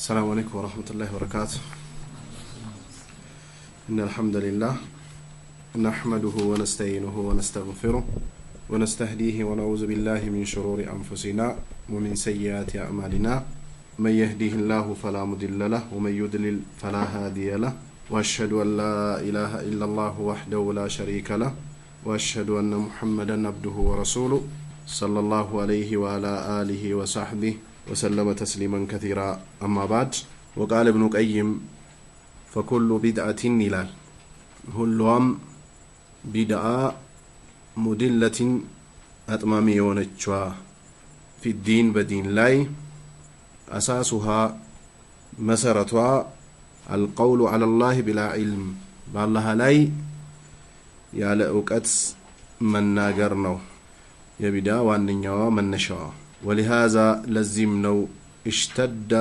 السلام عليكم ورحمة الله وبركاته. إن الحمد لله نحمده ونستعينه ونستغفره ونستهديه ونعوذ بالله من شرور أنفسنا ومن سيئات أعمالنا. من يهده الله فلا مضل له ومن يضلل فلا هادي له، وأشهد أن لا إله إلا الله وحده لا شريك له، وأشهد أن محمدا عبده ورسوله صلى الله عليه وعلى آله وصحبه وسلم تسليما كثيرا. أما بعد، وقال ابن القيم فكل بدعة نلال هلوام بدعة مدلة أتمامي ونجوا في الدين بدين لاي أساسها مسرتها القول على الله بلا علم بالله لاي يا لأوكت من ناقرنو يبدا واننيوا من نشوا. ولهذا لزمنو اشتد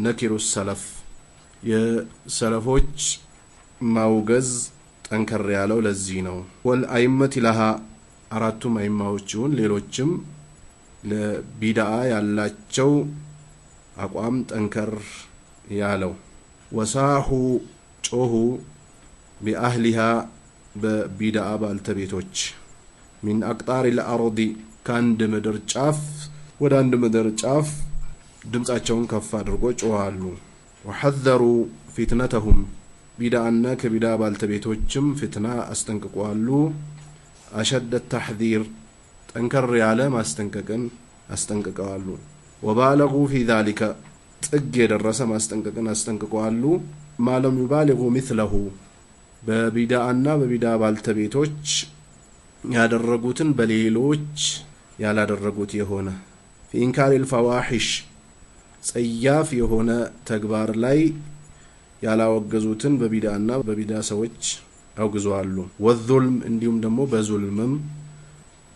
نكر السلف የሰለፎች ማውገዝ ጠንከር ያለው ለዚህ ነው። ወልአይመት ለሃ አራቱም አይማዎችን ሌሎችም ለቢድዓ ያላቸው አቋም ጠንከር ያለው። ወሳሁ ጮሁ በአህሊሃ በቢድዓ ባልተቤቶች من أقطار الأرض كان دمدر ጫፍ ወደ አንድ ምድር ጫፍ ድምጻቸውን ከፍ አድርገው ጮሃሉ። وحذروا فتنتهم بدعنا كبدع بالتبيتوچم فتنة استنققوا أشد التحذير تنكر على ما استنققوا وبالغوا في ذلك تجد الرسم استنققوا ما لم يبالغوا مثله ببدعنا ببدع بالتبيتوچ ያደረጉትን በሌሎች ያላደረጉት የሆነ في إنكار الفواحش ጸያፍ የሆነ ተግባር ላይ ያላወገዙትን በቢድዓና በቢድዓ ሰዎች አውግዘዋሉ። ወዙልም እንዲሁም ደግሞ በዙልምም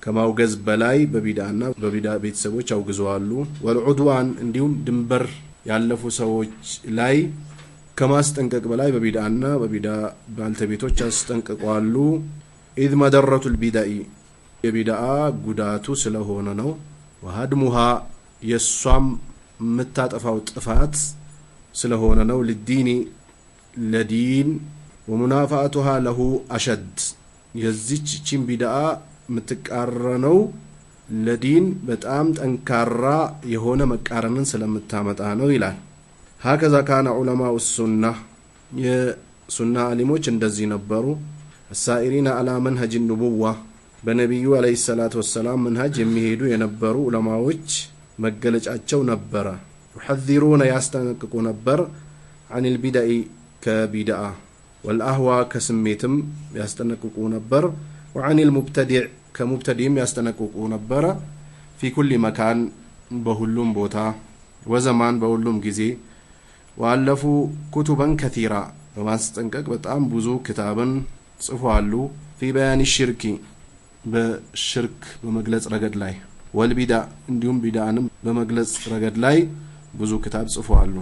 ከማውገዝ በላይ በቢድዓና በቢድዓ ቤተሰቦች አውግዘዋሉ። ወልዑድዋን እንዲሁም ድንበር ያለፉ ሰዎች ላይ ከማስጠንቀቅ በላይ በቢድዓና በቢድዓ ባልተቤቶች አስጠንቅቀዋሉ። إذ مدرة البدع የቢድዓ ጉዳቱ ስለሆነ ነው። وهدمها የሷም متاطفاو ጥፋት ስለሆነ ነው። للدين لدين ومنافعتها له أشد የዚች ቺን ቢድዓ ምትቃረነው ለዲን በጣም ጠንካራ የሆነ መቃረንን ስለምታመጣ ነው ይላል። هكذا كان علماء السنة የሱና ዓሊሞች እንደዚህ ነበሩ። السائرين على منهج النبوة በነብዩ አለይሂ ሰላቱ ወሰለም መንሃጅ የሚሄዱ የነበሩ ዑለማዎች መገለጫቸው ነበረ። يحذرون ያስጠነቅቁ ነበር عن البدع كبدع والأهواء كسميتم ያስጠነቅቁ ነበር وعن المبتدع كمبتدئም ያስጠነቅቁ ነበር في كل مكان በሁሉም ቦታ ወዘማን በሁሉም ጊዜ ወአለፉ كتبا كثيرة በማስጠንቀቅ በጣም ብዙ ክታብን ጽፏሉ። في بيان الشرك በሽርክ በመግለጽ ረገድ ላይ والبدع እንዲሁም ቢድዓንም በመግለጽ ረገድ ላይ ብዙ ክታብ ጽፏሉ።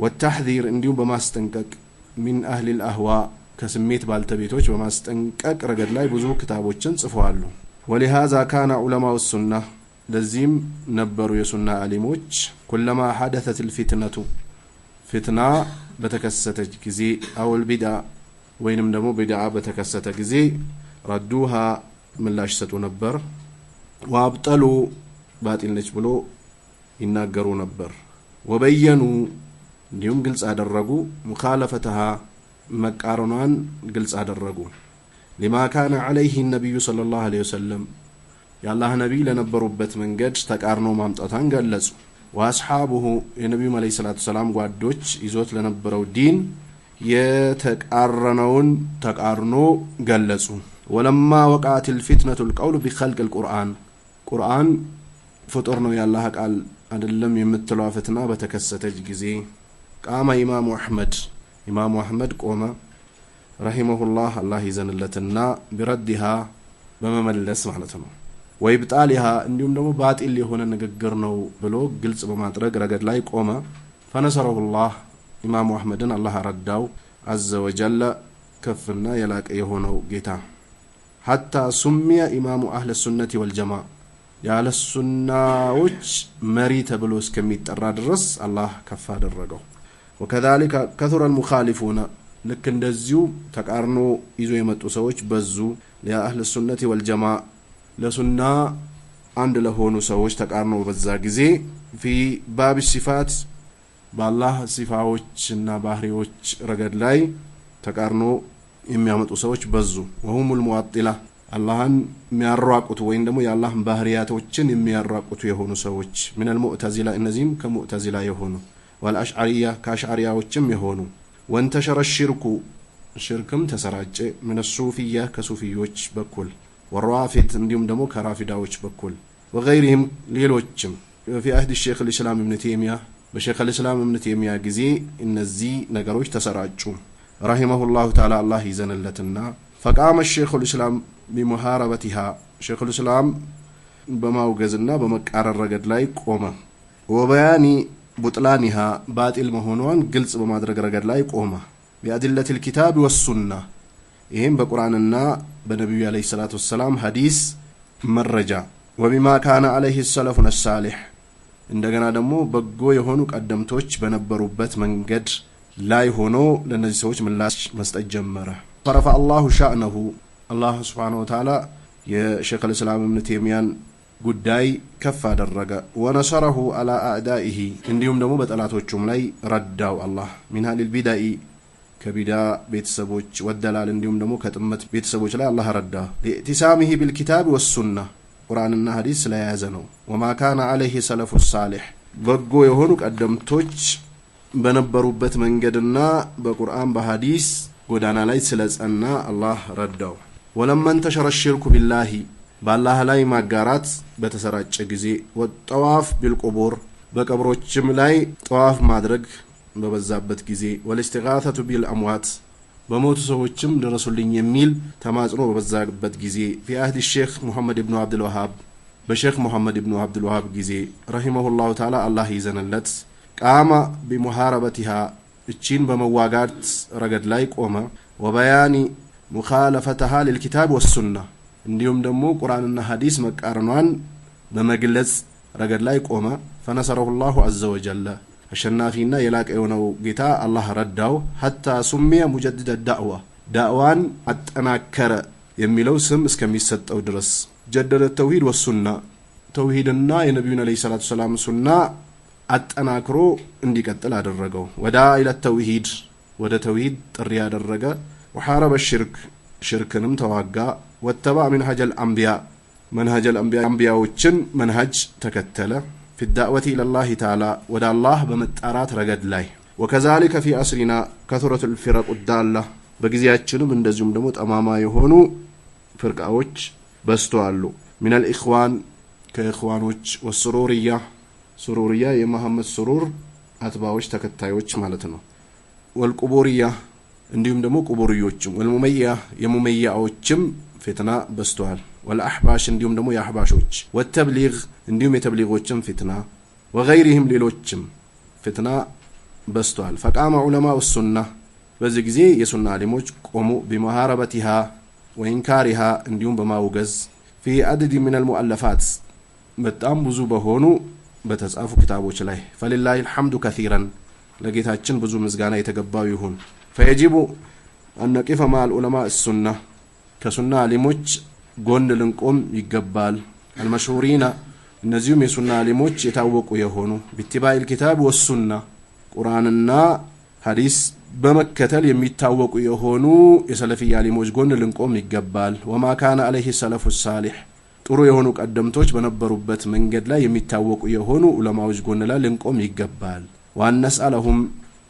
والتحذير እንዲሁም በማስጠንቀቅ من أهل الأهواء ከስሜት ባልተቤቶች በማስጠንቀቅ ረገድ ላይ ብዙ ክታቦችን ጽፏሉ። ولهذا كان علماء السنة ለዚህም ነበሩ የሱና ዓሊሞች كلما حدثت الفتنة فتنة በተከሰተች ጊዜ أو البدع ወይንም ደግሞ ቢድዓ በተከሰተ ጊዜ ردوها ምላሽ ሰጡ ነበር። وابطلوا باطل ነች ብሎ ይናገሩ ነበር። وبينوا እንዲሁም ግልጽ አደረጉ مخالفتها መቃረኗን ግልጽ አደረጉ። لما كان عليه النبي صلى الله عليه وسلم ያላህ ነብይ ለነበሩበት መንገድ ተቃርኖ ማምጣታን ገለጹ። واصحابه የነብዩ አለይሂ ሰላቱ ሰላም ጓዶች ይዞት ለነበረው ዲን የተቃረነውን ተቃርኖ ገለጹ። ولما وقعت الفتنة القول بخلق القرآن قرآن ፍጡር ነው ያላህ ቃል አይደለም የምትለው ፍትና በተከሰተች ጊዜ قام ኢማሙ አህመድ ቆመ ረሂመሁላህ አላህ ይዘንለትና بردها በመመለስ ማለት ነው። ويبطالها እንዲሁም ደግሞ ባጢል የሆነ ንግግር ነው ብሎ ግልጽ በማድረግ ረገድ ላይ ቆመ። فنصره الله ኢማሙ አህመድን አላህ ረዳው عز وجل ከፍና የላቀ የሆነው ጌታ حتى سمي إمام أهل السنة والجماعة ያለ ሱናዎች መሪ ተብሎ እስከሚጠራ ድረስ አላህ ከፍ አደረገው። وكذلك كثر المخالفون لك እንደዚሁ ተቃርኖ ይዞ የመጡ ሰዎች በዙ ለአህለ ሱነቲ ወልጀማዓ ለሱና አንድ ለሆኑ ሰዎች ተቃርኖ በዛ ጊዜ في باب الصفات በአላህ ሲፋዎችና ባህሪዎች ረገድ ላይ ተቃርኖ የሚያመጡ ሰዎች በዙ وهم المعطلة አላህን የሚያራቁቱ ወይም ደግሞ የአላህን ባህሪያቶችን የሚያራቁቱ የሆኑ ሰዎች من المعتزلة እነዚህም ከሙዕተዚላ የሆኑ والاشعريه ከአሽዓሪያዎችም የሆኑ وانتشر الشرك ሽርክም ተሰራጨ من الصوفيه ከሱፊዮች በኩል والرافض እንዲሁም ደግሞ ከራፊዳዎች በኩል وغيرهم ሌሎችም في عهد الشيخ الاسلام ابن تيميه በሼኽ الاسلام ابن تيميه ጊዜ እነዚህ ነገሮች ተሰራጩ رحمه الله تعالى الله ይዘንለትና فقام الشيخ الاسلام بمحاربتها شيخ الاسلام በማውገዝና በመቃረር ረገድ ላይ ቆመ وبيان بطلانها باطل መሆኗን ግልጽ በማድረግ ረገድ ላይ ቆመ بأدلة الكتاب والسنة ይሄም በቁርአንና በነብዩ አለይሂ ሰላቱ ወሰለም ሐዲስ መረጃ وبما كان عليه السلف الصالح እንደገና ደግሞ በጎ የሆኑ ቀደምቶች በነበሩበት መንገድ ላይ ሆኖ ለነዚህ ሰዎች ምላሽ መስጠት ጀመረ فرفع الله شأنه الله سبحانه وتعالى የሼኽ الاسلام ابن تيميان ጉዳይ ከፍ አደረገ ወነሰረሁ አላ አዕዳኢሂ እንዲሁም ደግሞ በጠላቶቹም ላይ ረዳው አላህ ሚንሃ ሊልቢዳኢ ከቢዳ ቤተሰቦች ወደላል እንዲሁም ደግሞ ከጥመት ቤተሰቦች ላይ አላህ ረዳ ለኢትሳሚሂ ቢልኪታብ ወሱና ቁርአንና ሐዲስ ስለያዘ ነው ወማ ካነ ዐለይሂ ሰለፉ ሷሊህ በጎ የሆኑ ቀደምቶች በነበሩበት መንገድና በቁርአን በሐዲስ ጎዳና ላይ ስለጸና አላህ ረዳው ወለማ እንተሸረ الشرك بالله بالله ላይ ማጋራት በተሰራጨ ጊዜ ወጠዋፍ ቢልቁቡር በቀብሮችም ላይ ጠዋፍ ማድረግ በበዛበት ጊዜ ወልስቲጋተቱ ቢልአምዋት በሞቱ ሰዎችም ደረሱልኝ የሚል ተማጽኖ በበዛበት ጊዜ في عهد الشيخ محمد بن عبد الوهاب በሼኽ محمد بن عبد الوهاب ጊዜ رحمه الله تعالى الله ይዘንለት قام بمحاربتها እቺን በመዋጋት ረገድ ላይ ቆመ وبيان مخالفتها للكتاب والسنة እንዲሁም ደግሞ ቁርአንና ሐዲስ መቃረኗን በመግለጽ ረገድ ላይ ቆመ فنصره الله عز وجل አሸናፊና የላቀ የሆነው ጌታ አላህ ረዳው حتى سمي مجدد الدعوة ዳዕዋን አጠናከረ የሚለው ስም እስከሚሰጠው ድረስ جدد التوحيد والسنة ተውሂድና የነብዩን አለይሂ ሰላቱ ሰላም ሱና አጠናክሮ እንዲቀጥል አደረገው ወዳ ኢለ ተውሂድ ወደ ተውሂድ ጥሪ ያደረገ وحارب الشرك شركንም ተዋጋ واتبع منهج الانبياء منهج الانبياء وچن منهج ተከተለ في الدعوة الى الله تعالى ودا الله በመጣራት ረገድ ላይ وكذلك في عصرنا كثرة الفرق الضالة በጊዜያችንም እንደዚሁም ደግሞ ጠማማ የሆኑ ፍርቃዎች በስተዋሉ من الاخوان ከእخوانዎች والسرورية سرورية የመሐመድ ሱሩር አትባዎች ተከታዮች ማለት ነው والقبورية እንዲሁም ደግሞ ቁቡሪዮችም ወልሙመያ የሙመያዎችም ፍትና በስተዋል والأحباش እንዲሁም ደግሞ የአህባሾች والتبليغ እንዲሁም የተብሊጎችም ፍትና وغيرهم ሌሎችም ፍትና በስተዋል فقام علماء السنة በዚህ ጊዜ የሱና ዓሊሞች ቆሙ بمحاربتها وإنكارها እንዲሁም በማውገዝ في عدد من المؤلفات በጣም ብዙ በሆኑ በተጻፉ ክታቦች ላይ فلله الحمد كثيرا ለጌታችን ብዙ ምስጋና የተገባው ይሁን فيجب أن نقف مع العلماء السنة كسنة علموش قون لنقوم يقبال المشهورين النزيوم يسنة علموش يتوقوا يهونوا باتباع الكتاب والسنة قرآننا حديث بمكة يتوقوا يهونوا يسلفي علموش قون لنقوم يقبال وما كان عليه السلف الصالح ጥሩ የሆኑ ቀደምቶች በነበሩበት መንገድ ላይ የሚታወቁ የሆኑ ዑለማዎች ጎን ላይ ልንቆም ይገባል ወአንስአለሁም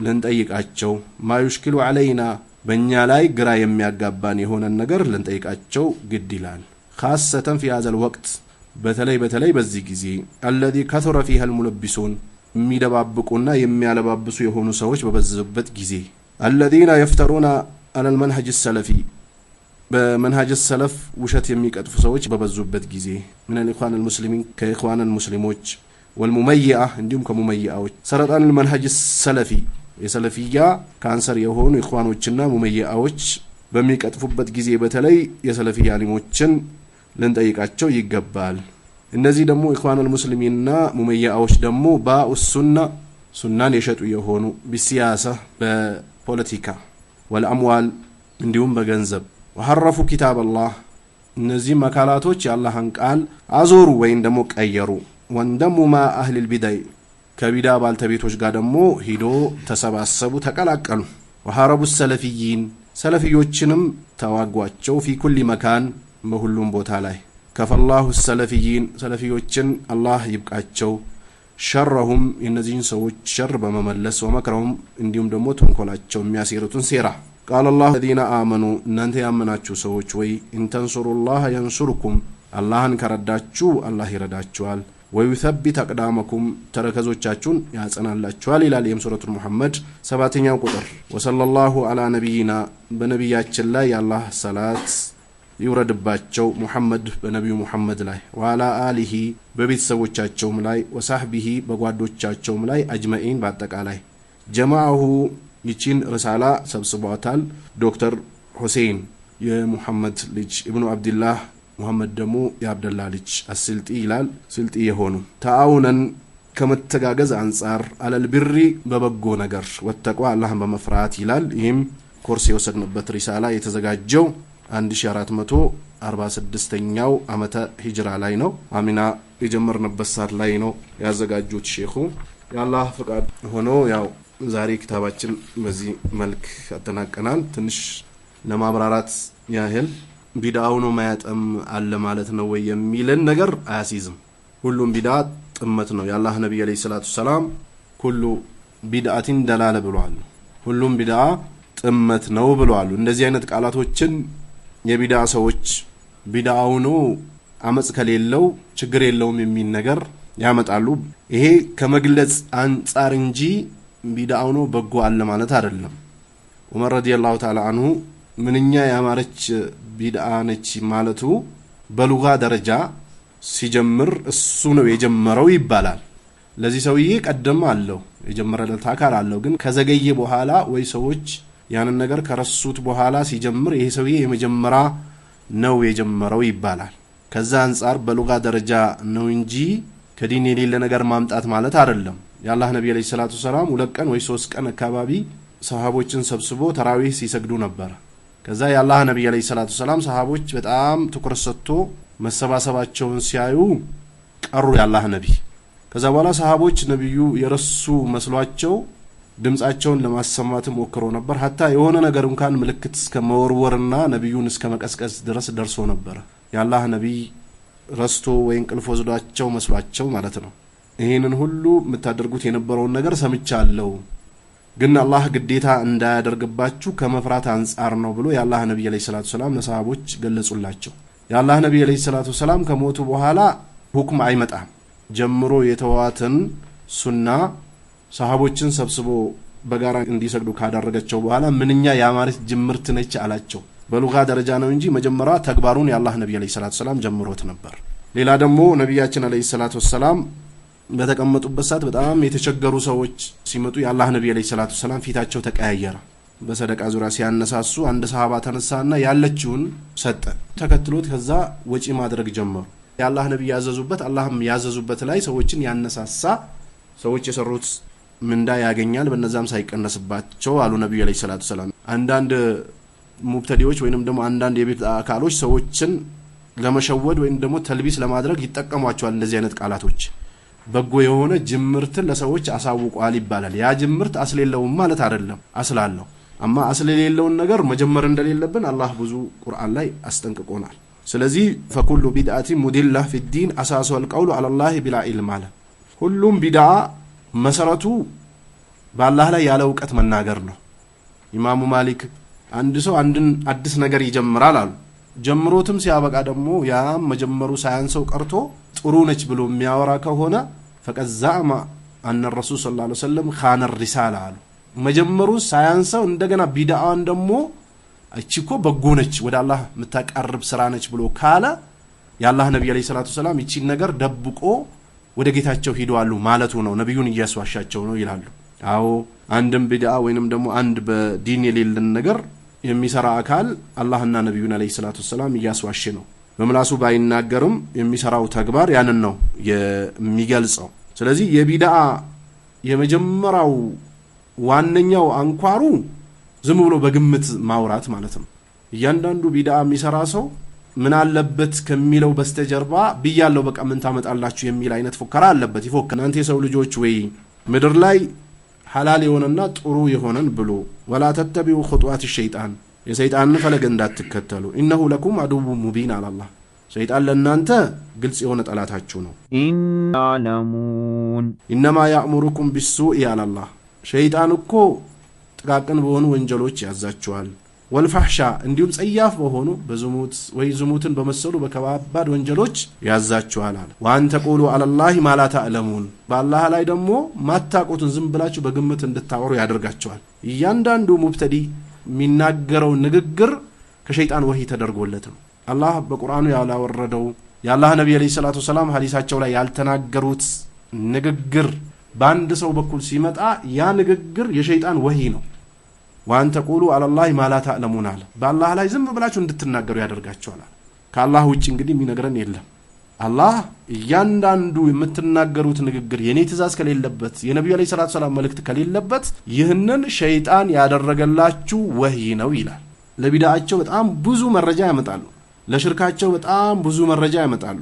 ልንጠይቃቸው ማዩሽኪሉ علينا በእኛ ላይ ግራ የሚያጋባን የሆነ ነገር ልንጠይቃቸው ግድ ይላል خاصة في هذا الوقت በተለይ በዚህ ጊዜ الذي كثر فيها الملبسون የሚደባብቁና የሚያለባብሱ የሆኑ ሰዎች በበዙበት ጊዜ الذين يفترون على المنهج السلفي بمنهج السلف وشت የሚቀጥፉ ሰዎች በበዙበት ጊዜ من الاخوان المسلمين كاخوان المسلموች والمميئة እንዲሁም ከሙመይአዎች سرطان المنهج السلفي የሰለፊያ ካንሰር የሆኑ ኢኽዋኖችና ሙመይአዎች በሚቀጥፉበት ጊዜ በተለይ የሰለፊያ ዓሊሞችን ልንጠይቃቸው ይገባል እነዚህ ደግሞ ኢኽዋኑል ሙስሊሚንና ሙመይአዎች ደግሞ ባኡስ ሱና ሱናን የሸጡ የሆኑ بالسياسة በፖለቲካ والأموال እንዲሁም በገንዘብ وحرفوا كتاب الله እነዚህ መካላቶች የአላህን ቃል አዞሩ ወይም ደግሞ ቀየሩ ወንደሙ ማ አህል البدع ከቢዳ ባልተቤቶች ጋር ደግሞ ሂዶ ተሰባሰቡ ተቀላቀሉ وحاربوا السلفيين ሰለፊዮችንም ተዋጓቸው في كل مكان በሁሉም ቦታ ላይ ከፈላሁ السلفيين ሰለፊዮችን አላህ ይብቃቸው ሸረሁም የነዚህን ሰዎች ሸር በመመለስ ወመክረሁም እንዲሁም ደግሞ ተንኮላቸው የሚያሲሩትን ሴራ قال الله الذين آمنوا እናንተ ያመናችሁ ሰዎች ወይ إن تنصروا الله ينصركم አላህን ከረዳችሁ አላህ ይረዳችኋል ويثبت أقدامكم ተረከዞቻችሁን ያጸናላችኋል ይላል የሱረቱ ሙሐመድ 7ኛው ቁጥር وصلى الله على نبينا በነብያችን ላይ የአላህ ሰላት ይውረድባቸው ሙሐመድ በነብዩ ሙሐመድ ላይ وعلى آله በቤተሰቦቻቸውም ላይ وصحبه በጓዶቻቸውም ላይ አጅመኢን በአጠቃላይ ጀማዓሁ ይቺን ርሳላ ሰብስቧታል ዶክተር ሁሴን የሙሐመድ ልጅ ኢብኑ አብዱላህ ሙሐመድ ደግሞ የአብደላህ ልጅ አስልጢ ይላል ስልጢ የሆኑ ተአውነን ከመተጋገዝ አንፃር አለል ቢሪ በበጎ ነገር ወተቋ አላህን በመፍራት ይላል ይህም ኮርስ የወሰድንበት ሪሳላ የተዘጋጀው 1446ኛው ዓመተ ሂጅራ ላይ ነው አሚና የጀመርንበት ሰዓት ላይ ነው ያዘጋጁት ሼኹ ያላህ ፍቃድ ሆኖ ያው ዛሬ ክታባችን በዚህ መልክ አጠናቀናል ትንሽ ለማብራራት ያህል ቢዳው ነው ማያጠም አለ ማለት ነው ወይ የሚልን ነገር አያሲዝም ሁሉም ቢዳ ጥመት ነው ያላህ ነብይ አለይሂ ሰላቱ ሰላም ኩሉ ቢድአቲን ደላለ ብለዋል ሁሉም ቢዳ ጥመት ነው ብለዋል እንደዚህ አይነት ቃላቶችን የቢዳ ሰዎች ቢዳው ነው አመጽ ከሌለው ችግር የለውም የሚል ነገር ያመጣሉ ይሄ ከመግለጽ አንፃር እንጂ ቢዳው ነው በጎ አለ ማለት አይደለም ዑመር ረዲየላሁ ተዓላ አንሁ ምንኛ ያማረች ቢድአ ነች ማለቱ በሉጋ ደረጃ ሲጀምር እሱ ነው የጀመረው ይባላል ለዚህ ሰውዬ ቀደም አለው የጀመረለት አካል አለው ግን ከዘገየ በኋላ ወይ ሰዎች ያንን ነገር ከረሱት በኋላ ሲጀምር ይሄ ሰውዬ የመጀመሪያ ነው የጀመረው ይባላል ከዛ አንፃር በሉጋ ደረጃ ነው እንጂ ከዲን የሌለ ነገር ማምጣት ማለት አይደለም ያላህ ነብይ አለይሂ ሰላቱ ሰላም 2 ቀን ወይ 3 ቀን አካባቢ ሰሃቦችን ሰብስቦ ተራዊህ ሲሰግዱ ነበር ከዛ ያላህ ነብይ አለይሂ ሰላቱ ሰላም ሰሃቦች በጣም ትኩረት ሰጥቶ መሰባሰባቸውን ሲያዩ ቀሩ ያላህ ነብይ ከዛ በኋላ ሰሃቦች ነብዩ የረሱ መስሏቸው ድምጻቸውን ለማሰማት ሞክረው ነበር hatta የሆነ ነገር እንኳን ምልክት እስከ መወርወርና ነብዩን እስከ መቀስቀስ ድረስ ደርሶ ነበር ያላህ ነብይ ረስቶ ወይ እንቅልፍ ወስዷቸው መስሏቸው ማለት ነው ይሄንን ሁሉ የምታደርጉት የነበረው ነገር ሰምቻለሁ ግን አላህ ግዴታ እንዳያደርግባችሁ ከመፍራት አንፃር ነው ብሎ ያላህ ነብይ አለይሂ ሰላቱ ሰላም ለሰሃቦች ገለጹላቸው ያላህ ነብይ አለይሂ ሰላቱ ሰላም ከሞቱ በኋላ ሁክም አይመጣም ጀምሮ የተዋተን ሱና ሰሃቦችን ሰብስቦ በጋራ እንዲሰግዱ ካደረገቸው በኋላ ምንኛ ያማረች ጅምርት ነች አላቸው በሉጋ ደረጃ ነው እንጂ መጀመሪያ ተግባሩን ያላህ ነብይ አለይሂ ሰላቱ ሰላም ጀምሮት ነበር ሌላ ደግሞ ነብያችን አለይሂ ሰላቱ ሰላም በተቀመጡበት ሰዓት በጣም የተቸገሩ ሰዎች ሲመጡ ያላህ ነብይ አለይሂ ሰላቱ ሰላም ፊታቸው ተቀያየረ በሰደቃ ዙሪያ ሲያነሳሱ አንድ ሰሃባ ተነሳና ያለችውን ሰጠ ተከትሎት ከዛ ወጪ ማድረግ ጀመሩ ያላህ ነብይ ያዘዙበት አላህም ያዘዙበት ላይ ሰዎችን ያነሳሳ ሰዎች የሰሩት ምንዳ ያገኛል በነዛም ሳይቀነስባቸው አሉ ነብዩ አለይሂ ሰላቱ ሰላም አንዳንድ ሙብተዲዎች ወይንም ደግሞ አንዳንድ የቤት አካሎች ሰዎችን ለመሸወድ ወይንም ደግሞ ተልቢስ ለማድረግ ይጠቀሟቸዋል እንደዚህ አይነት ቃላቶች በጎ የሆነ ጅምርትን ለሰዎች አሳውቋል ይባላል ያ ጅምርት አስሌለውም ማለት አይደለም አስላለው አማ አስሌለውን ነገር መጀመር እንደሌለብን አላህ ብዙ ቁርአን ላይ አስጠንቅቆናል ስለዚህ فكل بدعه مضله في الدين اساس القول على الله بلا علم አለ ሁሉም ቢድዓ መሰረቱ በአላህ ላይ ያለ ዕውቀት መናገር ነው ኢማሙ ማሊክ አንድ ሰው አንድን አዲስ ነገር ይጀምራል አሉ ጀምሮትም ሲያበቃ ደግሞ ያ መጀመሩ ሳያንሰው ቀርቶ ጥሩ ነች ብሎ የሚያወራ ከሆነ فقد زعم ان الرسول صلى الله عليه وسلم خان الرساله አሉ መጀመሩ ሳያንሰው እንደገና ቢድዓን ደግሞ እቺኮ በጎ ነች ወደ አላህ መታቀርብ ስራ ነች ብሎ ካለ ያላህ ነብይ አለይሂ ሰላቱ ሰላም እቺን ነገር ደብቆ ወደ ጌታቸው ሄደዋሉ ማለቱ ነው ነብዩን እያስዋሻቸው ነው ይላሉ አዎ አንድም ቢድዓ ወይንም ደግሞ አንድ በዲን የሌለን ነገር የሚሰራ አካል አላህና ነብዩን አለይሂ ሰላቱ ሰላም እያስዋሽ ነው በመላሱ ባይናገርም የሚሰራው ተግባር ያንን ነው የሚገልጸው ስለዚህ የቢድዓ የመጀመሪያው ዋነኛው አንኳሩ ዝም ብሎ በግምት ማውራት ማለት ነው። እያንዳንዱ ቢድዓ የሚሰራ ሰው ምን አለበት ከሚለው በስተጀርባ ብያለው በቃ ምን ታመጣላችሁ የሚል አይነት ፉከራ አለበት። ይፎከር እናንተ የሰው ልጆች ወይ ምድር ላይ ሐላል የሆነና ጥሩ የሆነን ብሎ ወላ ተተቢኡ ኹጥዋት الشيطان የሰይጣንን ፈለግ እንዳትከተሉ ኢነሁ ለኩም አዱው ሙቢን አላህ ሰይጣን ለእናንተ ግልጽ የሆነ ጠላታችሁ ነው። ኢነማ ያእሙሩኩም ቢሱኢ አላህ ሸይጣን እኮ ጥቃቅን በሆኑ ወንጀሎች ያዛችኋል። ወልፈሕሻ እንዲሁም ጸያፍ በሆኑ በዝሙት ወይ ዝሙትን በመሰሉ በከባባድ ወንጀሎች ያዛችኋል አለ። ወአን ተቁሉ አለላሂ ማ ላ ተዕለሙን በአላህ ላይ ደግሞ ማታውቁትን ዝም ብላችሁ በግምት እንድታወሩ ያደርጋችኋል። እያንዳንዱ ሙብተዲ የሚናገረው ንግግር ከሸይጣን ወህይ ተደርጎለት ነው። አላህ በቁርአኑ ያላወረደው የአላህ ነብይ አለይሂ ሰላቱ ወሰላም ሐዲሳቸው ላይ ያልተናገሩት ንግግር በአንድ ሰው በኩል ሲመጣ ያ ንግግር የሸይጣን ወህይ ነው። ወአን ተቁሉ አለላሂ ማ ላ ተዕለሙን አለ በአላህ ላይ ዝም ብላችሁ እንድትናገሩ ያደርጋችኋል። ከአላህ ውጭ እንግዲህ የሚነግረን የለም። አላህ እያንዳንዱ የምትናገሩት ንግግር የኔ ትእዛዝ ከሌለበት የነብዩ አለይሂ ሰላቱ ወሰላም መልእክት ከሌለበት ይህንን ሸይጣን ያደረገላችሁ ወህይ ነው ይላል። ለቢድዓቸው በጣም ብዙ መረጃ ያመጣሉ። ለሽርካቸው በጣም ብዙ መረጃ ያመጣሉ።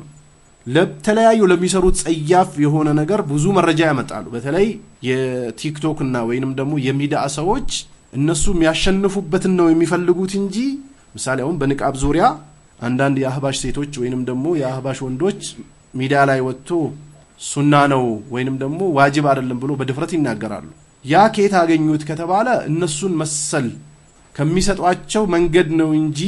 ለተለያዩ ለሚሰሩት ጸያፍ የሆነ ነገር ብዙ መረጃ ያመጣሉ። በተለይ የቲክቶክ እና ወይንም ደግሞ የሚዲያ ሰዎች እነሱ የሚያሸንፉበትን ነው የሚፈልጉት እንጂ ምሳሌ አሁን በንቃብ ዙሪያ አንዳንድ የአህባሽ ሴቶች ወይንም ደግሞ የአህባሽ ወንዶች ሚዲያ ላይ ወጥቶ ሱና ነው ወይንም ደግሞ ዋጅብ አይደለም ብሎ በድፍረት ይናገራሉ። ያ ከየት አገኙት ከተባለ እነሱን መሰል ከሚሰጧቸው መንገድ ነው እንጂ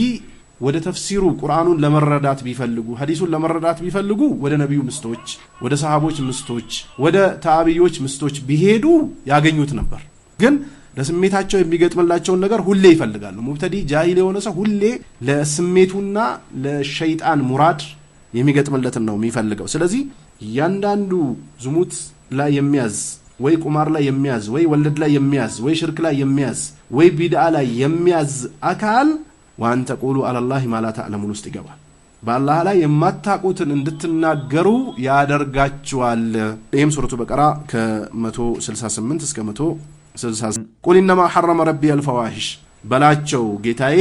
ወደ ተፍሲሩ ቁርአኑን ለመረዳት ቢፈልጉ ሐዲሱን ለመረዳት ቢፈልጉ ወደ ነብዩ ምስቶች ወደ ሰሃቦች ምስቶች ወደ ታቢዮች ምስቶች ቢሄዱ ያገኙት ነበር። ግን ለስሜታቸው የሚገጥምላቸውን ነገር ሁሌ ይፈልጋሉ። ሙብተዲ ጃሂል የሆነ ሰው ሁሌ ለስሜቱና ለሸይጣን ሙራድ የሚገጥምለትን ነው የሚፈልገው። ስለዚህ እያንዳንዱ ዝሙት ላይ የሚያዝ ወይ ቁማር ላይ የሚያዝ ወይ ወለድ ላይ የሚያዝ ወይ ሽርክ ላይ የሚያዝ ወይ ቢድዓ ላይ የሚያዝ አካል ወአን ተቁሉ አለላሂ ማ ላ ተዕለሙን ውስጥ ይገባል። በአላህ ላይ የማታውቁትን እንድትናገሩ ያደርጋችኋል። ይህም ሱረቱ በቀራ ከ168 እስከ 160 ቁል ኢነማ ሐረመ ረቢ አልፈዋሂሽ በላቸው ጌታዬ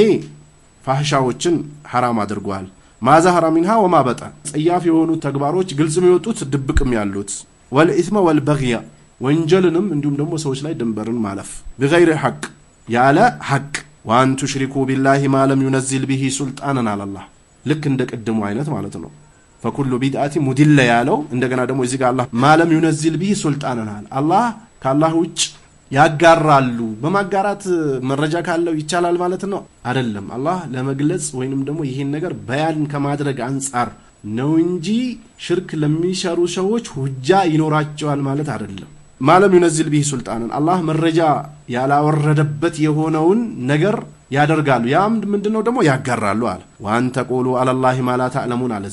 ፋህሻዎችን ሐራም አድርጓል። ማዛህራ ሚንሃ ወማ በጠን ጸያፍ የሆኑ ተግባሮች ግልጽ የሚወጡት ድብቅም ያሉት ወልኢስመ ወልበግያ ወንጀልንም እንዲሁም ደግሞ ሰዎች ላይ ድንበርን ማለፍ بغير حق ያለ ሐቅ وان تشركوا بالله ما لم ينزل به سلطانا على الله ልክ እንደ ቀደሙ አይነት ማለት ነው። فكل بدعه مضل ያለው እንደገና ደግሞ እዚህ ጋር አላህ ما لم ينزل به سلطانا አላህ ከአላህ ውጭ ያጋራሉ። በማጋራት መረጃ ካለው ይቻላል ማለት ነው አይደለም። አላህ ለመግለጽ ወይንም ደግሞ ይሄን ነገር በያን ከማድረግ አንፃር ነው እንጂ ሽርክ ለሚሰሩ ሰዎች ሁጃ ይኖራቸዋል ማለት አይደለም። ማለም ينزل به سلطانا አላህ መረጃ ያላወረደበት የሆነውን ነገር ያደርጋሉ። ያም ምንድነው ደግሞ ያጋራሉ አለ። وان تقولوا على الله ما لا تعلمون አለ።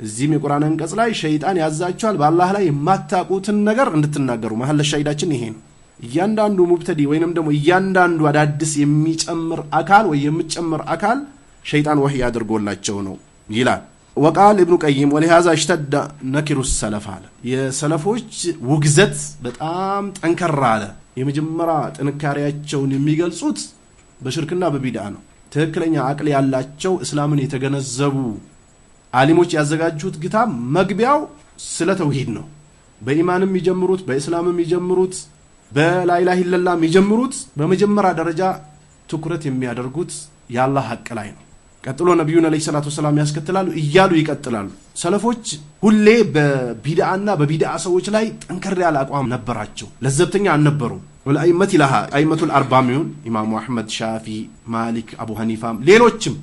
እዚህም የቁርአን አንቀጽ ላይ ሸይጣን ያዛቸዋል በአላህ ላይ የማታውቁትን ነገር እንድትናገሩ። መሐል ሸይዳችን ይሄ ነው። እያንዳንዱ ሙብተዲ ወይንም ደግሞ እያንዳንዱ አዳዲስ የሚጨምር አካል ወይ የሚጨምር አካል ሸይጣን ወህይ አድርጎላቸው ነው ይላል። وقال ابن قيم ولهذا اشتد نكر السلف አለ የሰለፎች ውግዘት በጣም ጠንከራ አለ። የመጀመሪያ ጥንካሬያቸውን የሚገልጹት በሽርክና በቢድዓ ነው። ትክክለኛ አቅል ያላቸው እስላምን የተገነዘቡ ዓሊሞች ያዘጋጁት ግታብ መግቢያው ስለ ተውሂድ ነው። በኢማንም ይጀምሩት በእስላምም ይጀምሩት በላ ኢላሃ ኢላላህ የሚጀምሩት በመጀመሪያ ደረጃ ትኩረት የሚያደርጉት ያላህ ሐቅ ላይ ነው። ቀጥሎ ነብዩን አለይሂ ሰላቱ ወሰላም ያስከትላሉ እያሉ ይቀጥላሉ። ሰለፎች ሁሌ በቢድዓና በቢድዓ ሰዎች ላይ ጠንከር ያለ አቋም ነበራቸው። ለዘብተኛ አልነበሩም። ወለአይመት ኢላሃ አይመቱል አርባሚውን ኢማሙ አህመድ ሻፊ ማሊክ አቡ ሐኒፋ ሌሎችም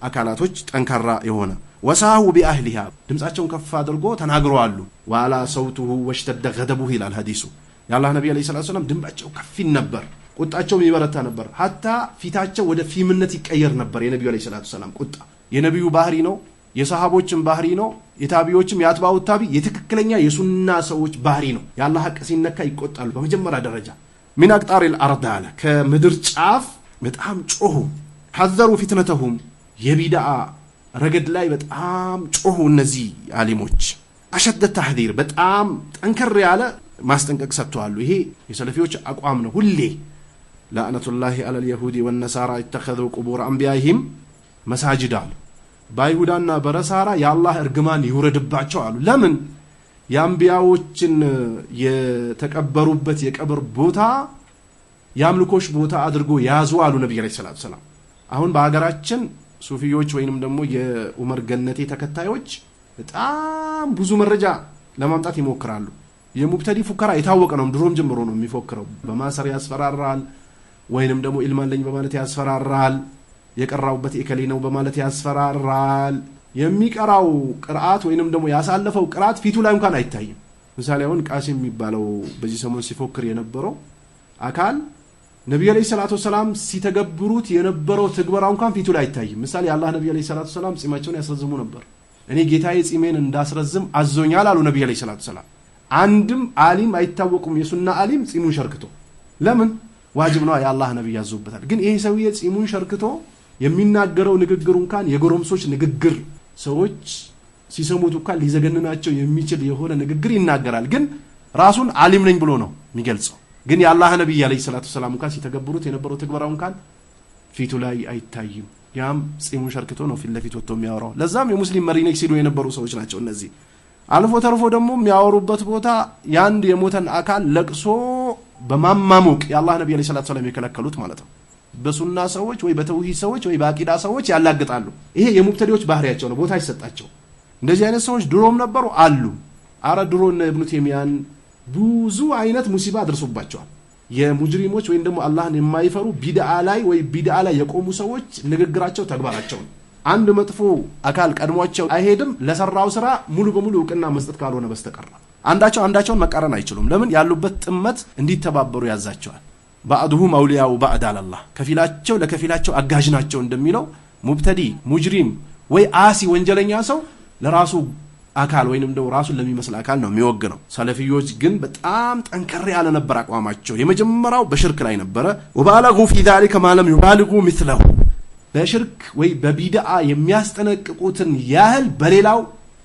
አካላቶች ጠንካራ የሆነ ወሳሁ ቢአህሊሃ ድምጻቸውን ከፍ አድርጎ ተናግረዋል። ወአላ ሰውቱሁ ወሽተደ ገደቡሁ ይላል ሐዲሱ። የአላህ ነብይ አለይሂ ሰላቱ ወሰላም ድምጻቸው ከፍ ነበር፣ ቁጣቸውም ይበረታ ነበር። ሀታ ፊታቸው ወደ ፊምነት ይቀየር ነበር። የነብዩ አለይሂ ሰላቱ ወሰላም ቁጣ የነብዩ ባህሪ ነው፣ የሰሃቦችም ባህሪ ነው፣ የታቢዮችም ያትባው ታቢ የትክክለኛ የሱና ሰዎች ባህሪ ነው። የአላህ ሐቅ ሲነካ ይቆጣሉ። በመጀመሪያ ደረጃ ሚን አቅጣሪል አርድ አለ ከምድር ጫፍ በጣም ጮሁ። ሐዘሩ ፊትነተሁም የቢድዓ ረገድ ላይ በጣም ጮሁ። እነዚህ ዓሊሞች አሸደ ተህዲር በጣም ጠንከር ያለ ማስጠንቀቅ ሰጥተዋል። ይሄ የሰለፊዎች አቋም ነው። ሁሌ ላዕነቱላሂ ዐለል የሁዲ ወነሳራ ኢተኸዙ ቁቡር አንቢያኢሂም መሳጅድ አሉ። በአይሁዳና በነሳራ የአላህ እርግማን ይውረድባቸው አሉ። ለምን? የአንቢያዎችን የተቀበሩበት የቀብር ቦታ የአምልኮሽ ቦታ አድርጎ ያዙ አሉ ነብዩ ሰለላሁ ዐለይሂ ወሰለም። አሁን በአገራችን ሱፊዎች ወይንም ደግሞ የዑመር ገነቴ ተከታዮች በጣም ብዙ መረጃ ለማምጣት ይሞክራሉ። የሙብተዲ ፉከራ የታወቀ ነው። ድሮም ጀምሮ ነው የሚፎክረው። በማሰር ያስፈራራል፣ ወይንም ደግሞ ኢልማለኝ በማለት ያስፈራራል፣ የቀራውበት ኢከሌ ነው በማለት ያስፈራራል። የሚቀራው ቅርአት ወይንም ደግሞ ያሳለፈው ቅርአት ፊቱ ላይ እንኳን አይታይም። ምሳሌ አሁን ቃሲም የሚባለው በዚህ ሰሞን ሲፎክር የነበረው አካል ነብዩ ሰለላሁ ዐለይሂ ወሰለም ሲተገብሩት የነበረው ትግበራ እንኳን ፊቱ ላይ አይታይም። ምሳሌ አላህ ነብዩ ሰለላሁ ዐለይሂ ወሰለም ጺማቸውን ያስረዝሙ ነበር። እኔ ጌታዬ ጺሜን እንዳስረዝም አዞኛል አሉ ነብዩ ሰለላሁ ዐለይሂ ወሰለም። አንድም ዓሊም አይታወቁም የሱና ዓሊም ጺሙን ሸርክቶ። ለምን? ዋጅብ ነው፣ የአላህ ነብይ ያዘውበታል። ግን ይሄ ሰውዬ ጺሙን ሸርክቶ የሚናገረው ንግግር እንኳን የጎረምሶች ንግግር፣ ሰዎች ሲሰሙት እንኳን ሊዘገንናቸው የሚችል የሆነ ንግግር ይናገራል። ግን ራሱን ዓሊም ነኝ ብሎ ነው የሚገልጸው። ግን የአላህ ነብይ አለይሂ ሰላቱ ሰላም እንኳን ሲተገብሩት የነበረው ትግበራው እንኳን ፊቱ ላይ አይታይም። ያም ጺሙን ሸርክቶ ነው ፊት ለፊት ወጥቶ የሚያወራው። ለዛም የሙስሊም መሪ ነኝ ሲሉ የነበሩ ሰዎች ናቸው እነዚህ። አልፎ ተርፎ ደግሞ የሚያወሩበት ቦታ ያንድ የሞተን አካል ለቅሶ በማማሙቅ የአላህ ነብይ አለይሂ ሰላቱ ሰላም የከለከሉት ማለት ነው። በሱና ሰዎች ወይ በተውሂድ ሰዎች ወይ በአቂዳ ሰዎች ያላግጣሉ። ይሄ የሙብተዲዎች ባህሪያቸው ነው፣ ቦታ ይሰጣቸው። እንደዚህ አይነት ሰዎች ድሮም ነበሩ አሉ። አረ ድሮ እነ ኢብኑ ተይሚያን ብዙ አይነት ሙሲባ አድርሶባቸዋል። የሙጅሪሞች ወይም ደግሞ አላህን የማይፈሩ ቢድዓ ላይ ወይ ቢድዓ ላይ የቆሙ ሰዎች ንግግራቸው ተግባራቸው ነው። አንድ መጥፎ አካል ቀድሟቸው አይሄድም ለሰራው ስራ ሙሉ በሙሉ እውቅና መስጠት ካልሆነ በስተቀር አንዳቸውን መቃረን አይችሉም። ለምን? ያሉበት ጥመት እንዲተባበሩ ያዛቸዋል። ባዕዱሁም አውሊያው ባዕድ አላህ፣ ከፊላቸው ለከፊላቸው አጋዥ ናቸው እንደሚለው ሙብተዲ ሙጅሪም ወይ አሲ ወንጀለኛ ሰው ለራሱ አካል ወይንም ደግሞ ራሱን ለሚመስል አካል ነው የሚወግነው። ሰለፊዮች ግን በጣም ጠንከር ያለ ነበር አቋማቸው። የመጀመሪያው በሽርክ ላይ ነበረ። ወባለጉ ፊ ذلك ما لم يبالغوا مثله፣ በሽርክ ወይ በቢድዓ የሚያስጠነቅቁትን ያህል በሌላው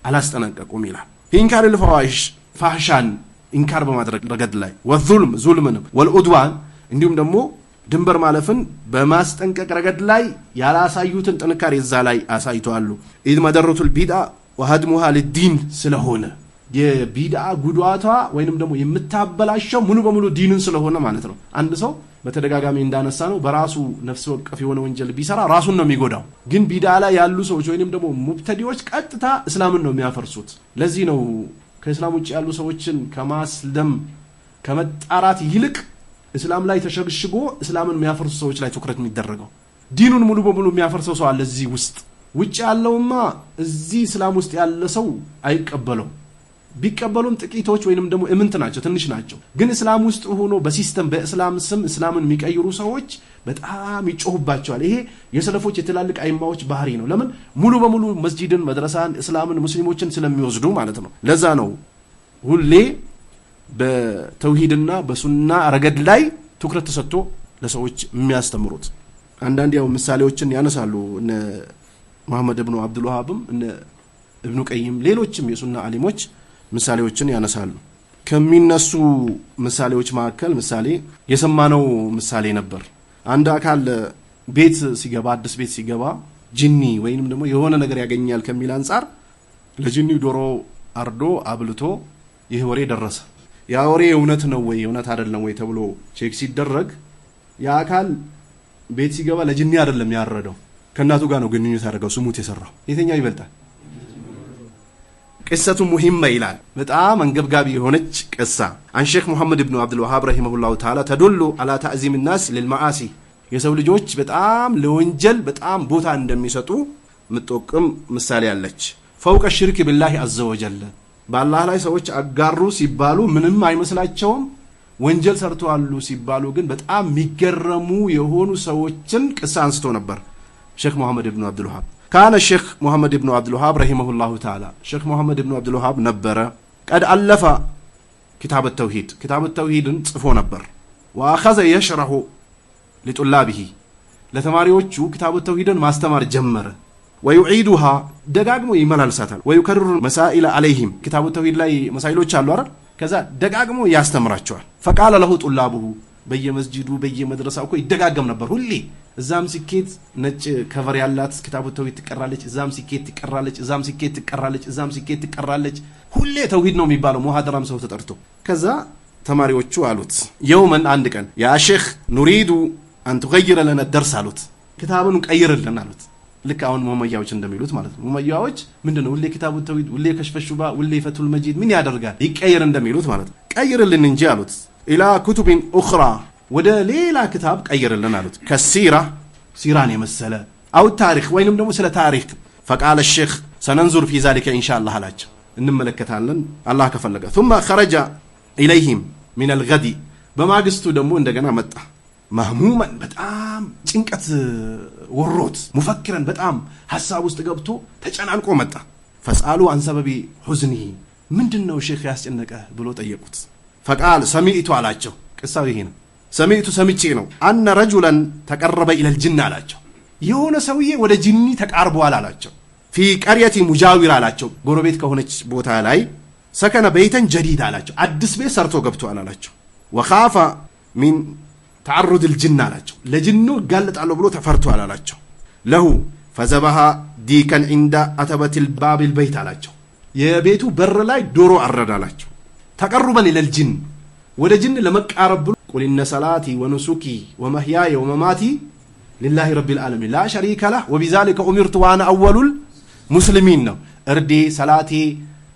አላስጠነቀቁም ይላል። ኢንካር الفواحش ፋህሻን ኢንካር በማድረግ ረገድ ላይ ወዙልም ዙልምን ወልዑድዋን እንዲሁም ደግሞ ድንበር ማለፍን በማስጠንቀቅ ረገድ ላይ ያላሳዩትን ጥንካሬ እዛ ላይ አሳይተዋል። ኢድ መደረቱል ቢድዓ ወሀድሙሃ ለዲን ስለሆነ የቢድዓ ጉዳቷ ወይንም ደግሞ የምታበላሸው ሙሉ በሙሉ ዲንን ስለሆነ ማለት ነው። አንድ ሰው በተደጋጋሚ እንዳነሳ ነው በራሱ ነፍስ ወከፍ የሆነ ወንጀል ቢሰራ ራሱን ነው የሚጎዳው። ግን ቢድዓ ላይ ያሉ ሰዎች ወይንም ደግሞ ሙብተዲዎች ቀጥታ እስላምን ነው የሚያፈርሱት። ለዚህ ነው ከእስላም ውጭ ያሉ ሰዎችን ከማስለም ከመጣራት ይልቅ እስላም ላይ ተሸግሽጎ እስላምን የሚያፈርሱ ሰዎች ላይ ትኩረት የሚደረገው። ዲኑን ሙሉ በሙሉ የሚያፈርሰው ሰው አለ እዚህ ውስጥ። ውጭ ያለውማ እዚህ እስላም ውስጥ ያለ ሰው አይቀበለው። ቢቀበሉም ጥቂቶች ወይንም ደግሞ እምንት ናቸው፣ ትንሽ ናቸው። ግን እስላም ውስጥ ሆኖ በሲስተም በእስላም ስም እስላምን የሚቀይሩ ሰዎች በጣም ይጮሁባቸዋል። ይሄ የሰለፎች የትላልቅ አይማዎች ባህሪ ነው። ለምን? ሙሉ በሙሉ መስጂድን፣ መድረሳን፣ እስላምን፣ ሙስሊሞችን ስለሚወስዱ ማለት ነው። ለዛ ነው ሁሌ በተውሂድና በሱና ረገድ ላይ ትኩረት ተሰጥቶ ለሰዎች የሚያስተምሩት። አንዳንድ ያው ምሳሌዎችን ያነሳሉ እነ መሐመድ ኢብኑ አብዱል ወሃብም እነ ኢብኑ ቀይም ሌሎችም የሱና ዓሊሞች ምሳሌዎችን ያነሳሉ። ከሚነሱ ምሳሌዎች መካከል ምሳሌ የሰማነው ምሳሌ ነበር። አንድ አካል ቤት ሲገባ አዲስ ቤት ሲገባ ጂኒ ወይንም ደግሞ የሆነ ነገር ያገኛል ከሚል አንፃር ለጂኒው ዶሮ አርዶ አብልቶ ይህ ወሬ ደረሰ። ያ ወሬ እውነት ነው ወይ እውነት አይደለም ወይ ተብሎ ቼክ ሲደረግ ያ አካል ቤት ሲገባ ለጂኒ አይደለም ያረደው፣ ከናቱ ጋር ነው ግንኙነት ያደረገው። ስሙት የሰራው የትኛው ይበልጣል? ቅሰቱ ሙሂመ ይላል። በጣም አንገብጋቢ የሆነች ቅሳ አን ሼክ ሙሐመድ ኢብኑ አብዱል ወሃብ ረሂመሁላሁ ተዓላ ተዱሉ አላ ተዕዚም الناس للمعاصي፣ የሰው ልጆች በጣም ለወንጀል በጣም ቦታ እንደሚሰጡ ምጥቅም ምሳሌ አለች። ፈውቀ ሽርክ ቢላሂ አዘ ወጀል፣ በአላህ ላይ ሰዎች አጋሩ ሲባሉ ምንም አይመስላቸውም። ወንጀል ሰርተዋል ሲባሉ ግን በጣም የሚገረሙ የሆኑ ሰዎችን ቅሳ አንስቶ ነበር ሼክ ሙሐመድ ኢብኑ አብዱል ወሃብ። ካነ ሼክ ሙሐመድ ኢብኑ አብዱል ወሃብ ረሂመሁላሁ ተዓላ፣ ሼክ ሙሐመድ ኢብኑ አብዱል ወሃብ ነበረ ቀድ አለፈ ኪታብ ተውሂድ፣ ኪታብ ተውሂድን ጽፎ ነበር። ወአኸዘ የሽረሁ ሊጡላቢሂ፣ ለተማሪዎቹ ኪታብ ተውሂድን ማስተማር ጀመረ። ወዩዒዱሃ፣ ደጋግሞ ይመላልሳታል። ወዩከርሩ መሳኢል አለይሂም፣ ኪታብ ተውሂድ ላይ መሳኢሎች አሉ አይደል? ከዛ ደጋግሞ ያስተምራቸዋል فقال له طلابه በየመስጂዱ በየመድረሳው እኮ ይደጋገም ነበር ሁሌ እዛም ሲኬት ነጭ ከቨር ያላት ክታቡ ተውሂድ ትቀራለች እዛም ሲኬት ትቀራለች እዛም ሲኬት ትቀራለች እዛም ሲኬት ትቀራለች ሁሌ ተውሂድ ነው የሚባለው ሙሐደራም ሰው ተጠርቶ ከዛ ተማሪዎቹ አሉት የውመን አንድ ቀን ያ ሼክ ኑሪዱ አን تغير لنا الدرس አሉት ክታቡን ቀይርልን አሉት ልክ አሁን ሙመያዎች እንደሚሉት ማለት ነው ሙመያዎች ምንድነው ሁሌ ክታቡ ተውሂድ ሁሌ ከሽፈ ሹባ ሁሌ ፈቱል መጂድ ምን ያደርጋል ይቀየር እንደሚሉት ማለት ነው ቀይርልን እንጂ አሉት الى كتب اخرى ወደ ሌላ ክታብ ቀይርልን አሉት ከሲራ ሲራን የመሰለ አው ታሪክ ወይንም ደግሞ ስለ ታሪክ فقال الشيخ سننظر في ذلك ان شاء الله አላቸው እንመለከታለን አላህ ከፈለገ ثم خرج اليهم من الغد በማግስቱ ደግሞ እንደገና መጣ ማህሙማን በጣም ጭንቀት ወሮት ሙፈክረን በጣም ሐሳብ ውስጥ ገብቶ ተጨናንቆ መጣ فسالوا عن سبب حزنه ምንድነው ሼክ ያስጨነቀ ብሎ ጠየቁት فقال سمعت አላቸው ቅሳው ይሄ ነው سمعت ሰምቼ ነው ان رجلا تقرب الى الجن አላቸው የሆነ ሰውዬ ወደ ጂኒ ተቃርቧል አላቸው في قريه مجاوره አላቸው ጎረቤት ከሆነች ቦታ ላይ سكن بيتا جديد አላቸው አዲስ ቤት ሰርቶ ገብቷል አላቸው وخاف من تعرض الجن አላቸው ለጅኑ ጋልጣለው ብሎ ተፈርቷል አላቸው له فذبح ديكا عند عتبة الباب البيت አላቸው የቤቱ በር ላይ ዶሮ አረዳላቸው ተቀርበን الى الجن ወደ ጅን ለመቃረብ ብሎ قل ان صلاتي ونسكي ومحياي ومماتي لله رب العالمين لا شريك له وبذلك امرت وانا اول المسلمين ነው እርዴ ሰላቴ